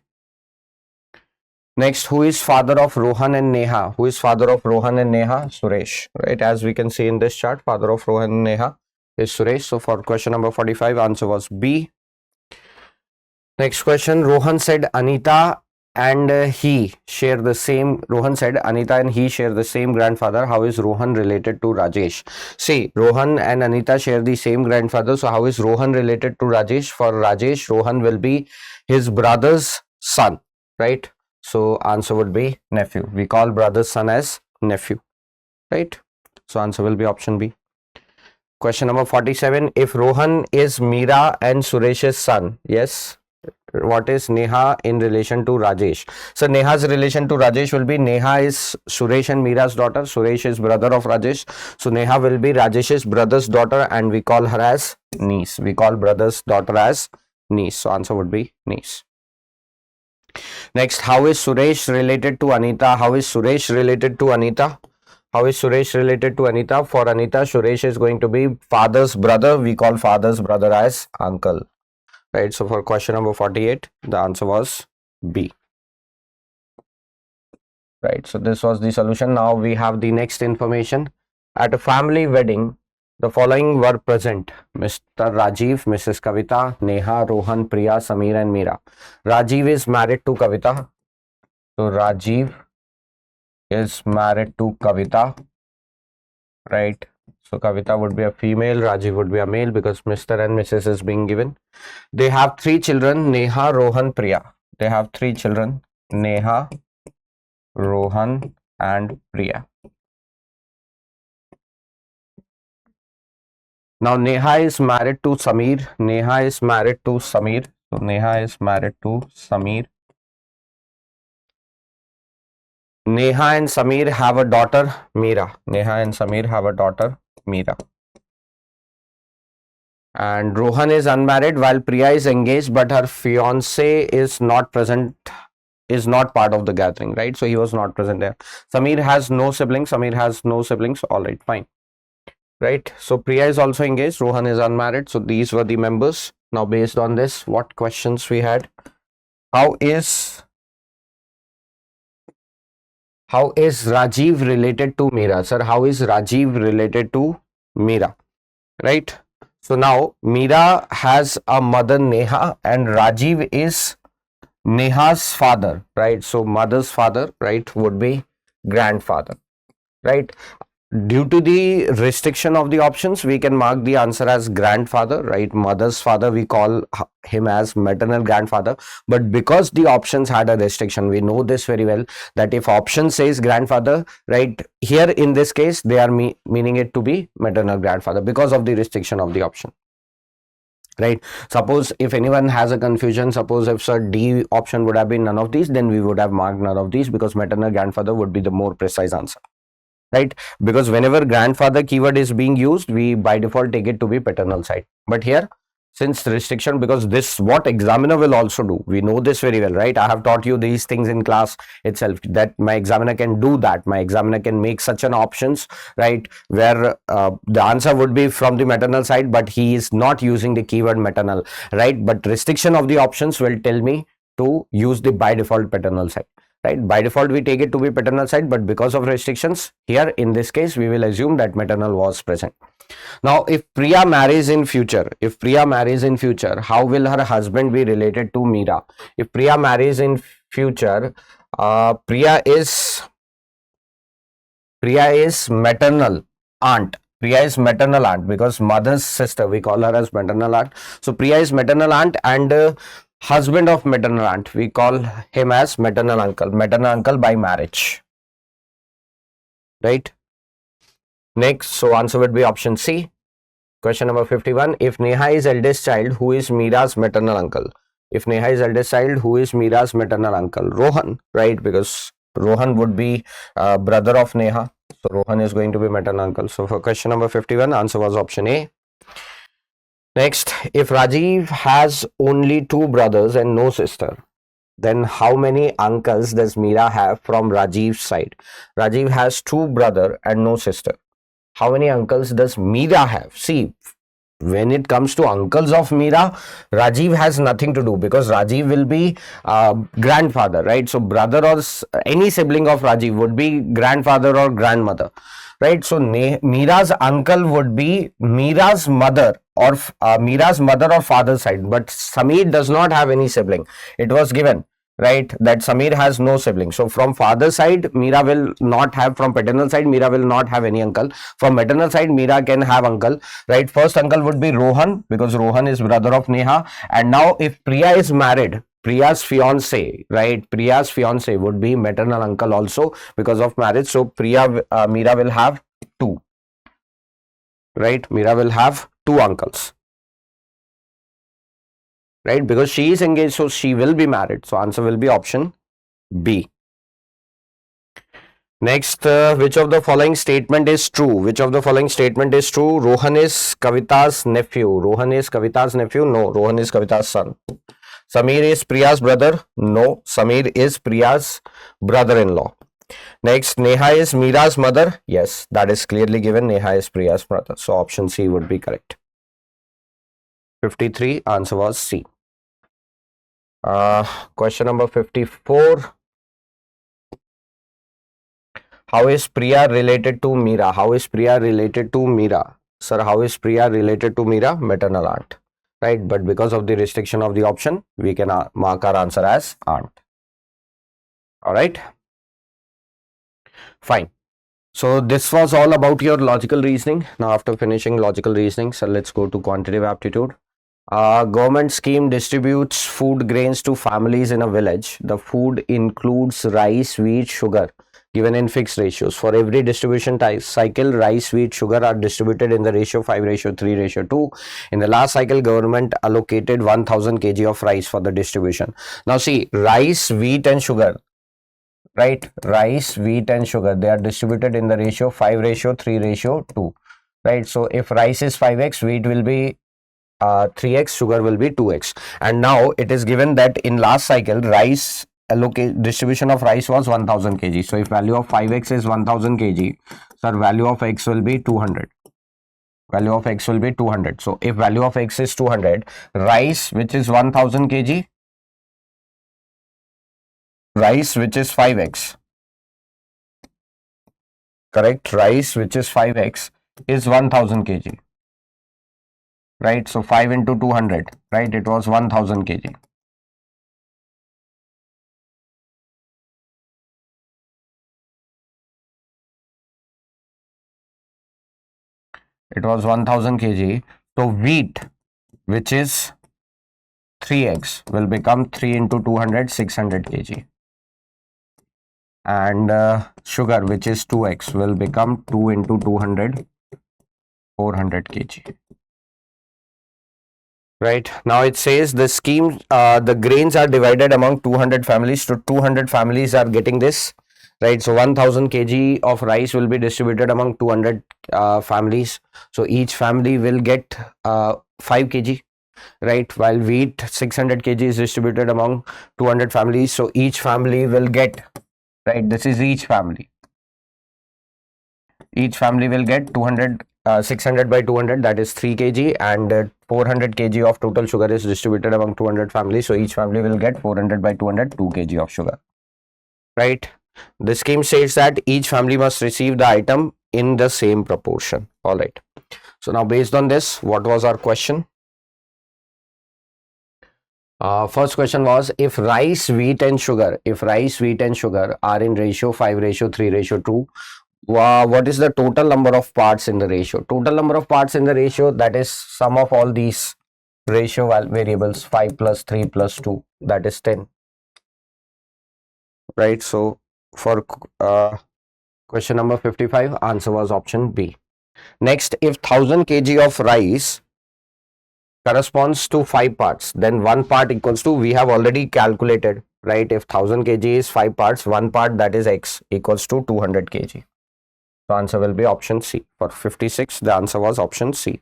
D: Next, who is father of Rohan and Neha? Who is father of Rohan and Neha? Suresh, right? As we can see in this chart, father of Rohan and Neha is Suresh. So for question number 45, answer was B. Next question, Rohan said Anita and he share the same. Rohan said Anita and he share the same grandfather. How is Rohan related to Rajesh? See, Rohan and Anita share the same grandfather. So how is Rohan related to Rajesh? For Rajesh, Rohan will be his brother's son, right? So answer would be nephew. We call brother's son as nephew, right? So answer will be option B. Question number 47. If Rohan is Meera and Suresh's son, yes, what is Neha in relation to Rajesh? So Neha's relation to Rajesh will be, Neha is Suresh and Meera's daughter. Suresh is brother of Rajesh. So Neha will be Rajesh's brother's daughter, and we call her as niece. We call brother's daughter as niece. So answer would be niece. Next, how is Suresh related to Anita? How is Suresh related to Anita? How is Suresh related to Anita? For Anita, Suresh is going to be father's brother. We call father's brother as uncle. Right, so for question number 48, the answer was B. Right, so this was the solution. Now we have the next information. At a family wedding, the following were present: Mr. Rajiv, Mrs. Kavita, Neha, Rohan, Priya, Sameer and Meera. Rajiv is married to Kavita. So Rajiv is married to Kavita, right? So Kavita would be a female, Rajiv would be a male because Mr. and Mrs. is being given. They have 3 children, Neha, Rohan, Priya. They have 3 children, Neha, Rohan and Priya. Now Neha is married to Sameer. Neha is married to Sameer. So Neha is married to Sameer. Neha and Sameer have a daughter, Meera. Neha and Sameer have a daughter, Meera. And Rohan is unmarried while Priya is engaged, but her fiance is not present, is not part of the gathering, right? So he was not present there. Sameer has no siblings. Sameer has no siblings. All right, fine. Right. So Priya is also engaged. Rohan is unmarried. So these were the members. Now based on this, what questions we had? How is Rajiv related to Meera? Sir, how is Rajiv related to Meera? Right? So now Meera has a mother Neha and Rajiv is Neha's father, right? So mother's father, right, would be grandfather, right? Due to the restriction of the options, we can mark the answer as grandfather, right? Mother's father, we call him as maternal grandfather. But because the options had a restriction, we know this very well, that if option says grandfather, right, here in this case, they are meaning it to be maternal grandfather because of the restriction of the option. Right? Suppose if anyone has a confusion, suppose if sir D option would have been none of these, then we would have marked none of these because maternal grandfather would be the more precise answer. Right? Because whenever grandfather keyword is being used, we by default take it to be paternal side. But here, since restriction, because this what examiner will also do, we know this very well, right? I have taught you these things in class itself, that my examiner can do that. My examiner can make such an options, right, where the answer would be from the maternal side, but he is not using the keyword maternal, right? But restriction of the options will tell me to use the by default paternal side. Right, by default we take it to be paternal side, but because of restrictions here in this case we will assume that maternal was present. Now if Priya marries in future, how will her husband be related to Meera? If Priya marries in future, Priya is maternal aunt. Priya is maternal aunt because mother's sister, we call her as maternal aunt. So Priya is maternal aunt, and husband of maternal aunt, we call him as maternal uncle by marriage, right? Next, so answer would be option C. Question number 51. If Neha is eldest child, who is Meera's maternal uncle? If Neha is eldest child, who is Meera's maternal uncle? Rohan, right? Because Rohan would be brother of Neha. So Rohan is going to be maternal uncle. So for question number 51, answer was option A. Next, if Rajiv has only 2 brothers and no sister, then how many uncles does Meera have from Rajiv's side? Rajiv has 2 brothers and no sister. How many uncles does Meera have? See, when it comes to uncles of Meera, Rajiv has nothing to do because Rajiv will be grandfather, right? So brother or any sibling of Rajiv would be grandfather or grandmother, right? So Meera's uncle would be Meera's mother or father's side, but Sameer does not have any sibling. It was given, right, that Sameer has no sibling. So from father's side, Meera will not have, from paternal side, Meera will not have any uncle. From maternal side, Meera can have uncle, right? First uncle would be Rohan because Rohan is brother of Neha. And now if Priya is married, Priya's fiance, right? Priya's fiance would be maternal uncle also because of marriage. So Meera will have 2, right? Meera will have 2 uncles, right? Because she is engaged, so she will be married. So answer will be option B. Next, which of the following statement is true? Rohan is Kavita's nephew. No, Rohan is Kavita's son. Sameer is Priya's brother. No, Sameer is Priya's brother-in-law. Next, Neha is Meera's mother. Yes, that is clearly given. Neha is Priya's brother. So option C would be correct. 53, answer was C. Question number 54. How is Priya related to Meera? Sir, how is Priya related to Meera? Maternal aunt, right? But because of the restriction of the option, we can mark our answer as aunt. All right. Fine. So this was all about your logical reasoning. Now after finishing logical reasoning, so let's go to quantitative aptitude. Government scheme distributes food grains to families in a village. The food includes rice, wheat, sugar given in fixed ratios. For every distribution cycle, rice, wheat, sugar are distributed in the ratio 5:3:2. In the last cycle, government allocated 1000 kg of rice for the distribution. Now see, rice, wheat and sugar, right? Rice, wheat and sugar, they are distributed in the ratio 5:3:2, right? So if rice is 5x, wheat will be 3x, sugar will be 2x. And now it is given that in last cycle, rice distribution of rice was 1000 kg. So if value of 5x is 1000 kg, so value of x will be 200. value of x will be 200. So if value of x is 200, rice which is 1000 kg, rice which is 5x, correct, rice which is 5x is 1000 kg, right? So 5 into 200, right, it was 1000 kg. It was 1000 kg. So wheat which is 3x will become 3 into 200, 600 kg. And sugar which is 2x will become 2 into 200, 400 kg. Right, now it says the scheme, the grains are divided among 200 families. So 200 families are getting this, right? So 1000 kg of rice will be distributed among 200 families. So each family will get 5 kg, right? While wheat 600 kg is distributed among 200 families. So each family will get, right, this is each family. Each family will get 600 by 200, that is 3 kg, and 400 kg of total sugar is distributed among 200 families. So each family will get 400 by 200, 2 kg of sugar, right? The scheme states that each family must receive the item in the same proportion. All right. So now based on this, what was our question? First question was, if rice, wheat and sugar are in ratio 5:3:2, what is the total number of parts in the ratio? Total number of parts in the ratio, that is sum of all these ratio variables, 5 plus 3 plus 2, that is 10, right? So for question number 55, answer was option B. Next, if 1000 kg of rice corresponds to 5 parts, then 1 part equals to, we have already calculated, right? If 1000 kg is 5 parts, 1 part, that is x, equals to 200 kg. So answer will be option C. For 56, the answer was option C.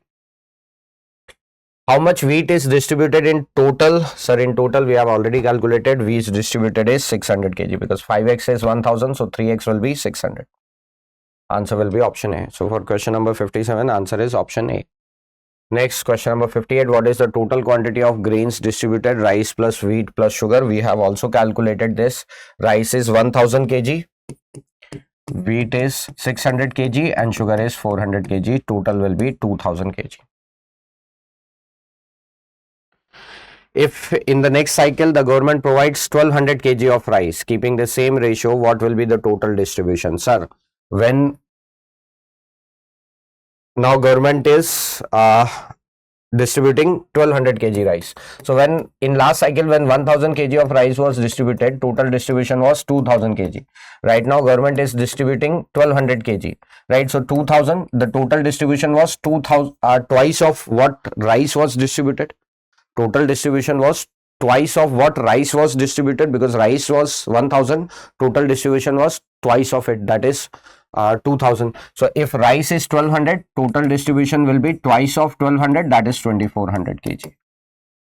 D: How much wheat is distributed in total? Sir, in total we have already calculated. Wheat is distributed is 600 kg, because 5x is 1000, so 3x will be 600. Answer will be option A. So for question number 57, answer is option A. Next, question number 58, what is the total quantity of grains distributed? Rice plus wheat plus sugar. We have also calculated this. Rice is 1000 kg, wheat is 600 kg and sugar is 400 kg. Total will be 2000 kg. If in the next cycle the government provides 1200 kg of rice, keeping the same ratio, what will be the total distribution? Sir, when now government is distributing 1200 kg rice. So when in last cycle, when 1000 kg of rice was distributed, total distribution was 2000 kg. Right now government is distributing 1200 kg, right? So 2000, the total distribution was 2000, twice of what rice was distributed. Total distribution was twice of what rice was distributed, because rice was 1000, total distribution was twice of it, that is 2000. So if rice is 1200, total distribution will be twice of 1200, that is 2400 kg,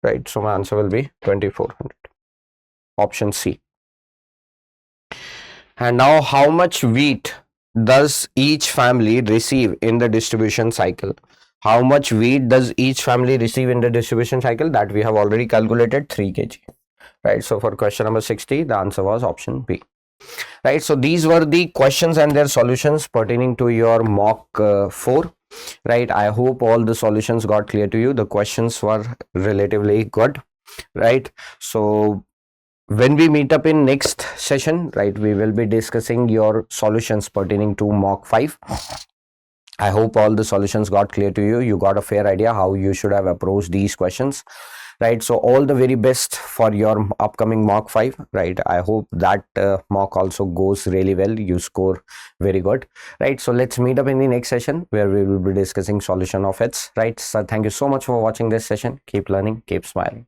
D: right? So my answer will be 2400, option C. And now, how much wheat does each family receive in the distribution cycle? How much wheat does each family receive in the distribution cycle? That we have already calculated, 3 kg, right? So for question number 60, the answer was option B. Right, so these were the questions and their solutions pertaining to your mock 4, right? I hope all the solutions got clear to you. The questions were relatively good, right? So when we meet up in next session, right, we will be discussing your solutions pertaining to mock 5. I hope all the solutions got clear to you. You got a fair idea how you should have approached these questions, right? So all the very best for your upcoming mock 5, right? I hope that mock also goes really well. You score very good, right? So let's meet up in the next session where we will be discussing solution of it, right? So thank you so much for watching this session. Keep learning, keep smiling.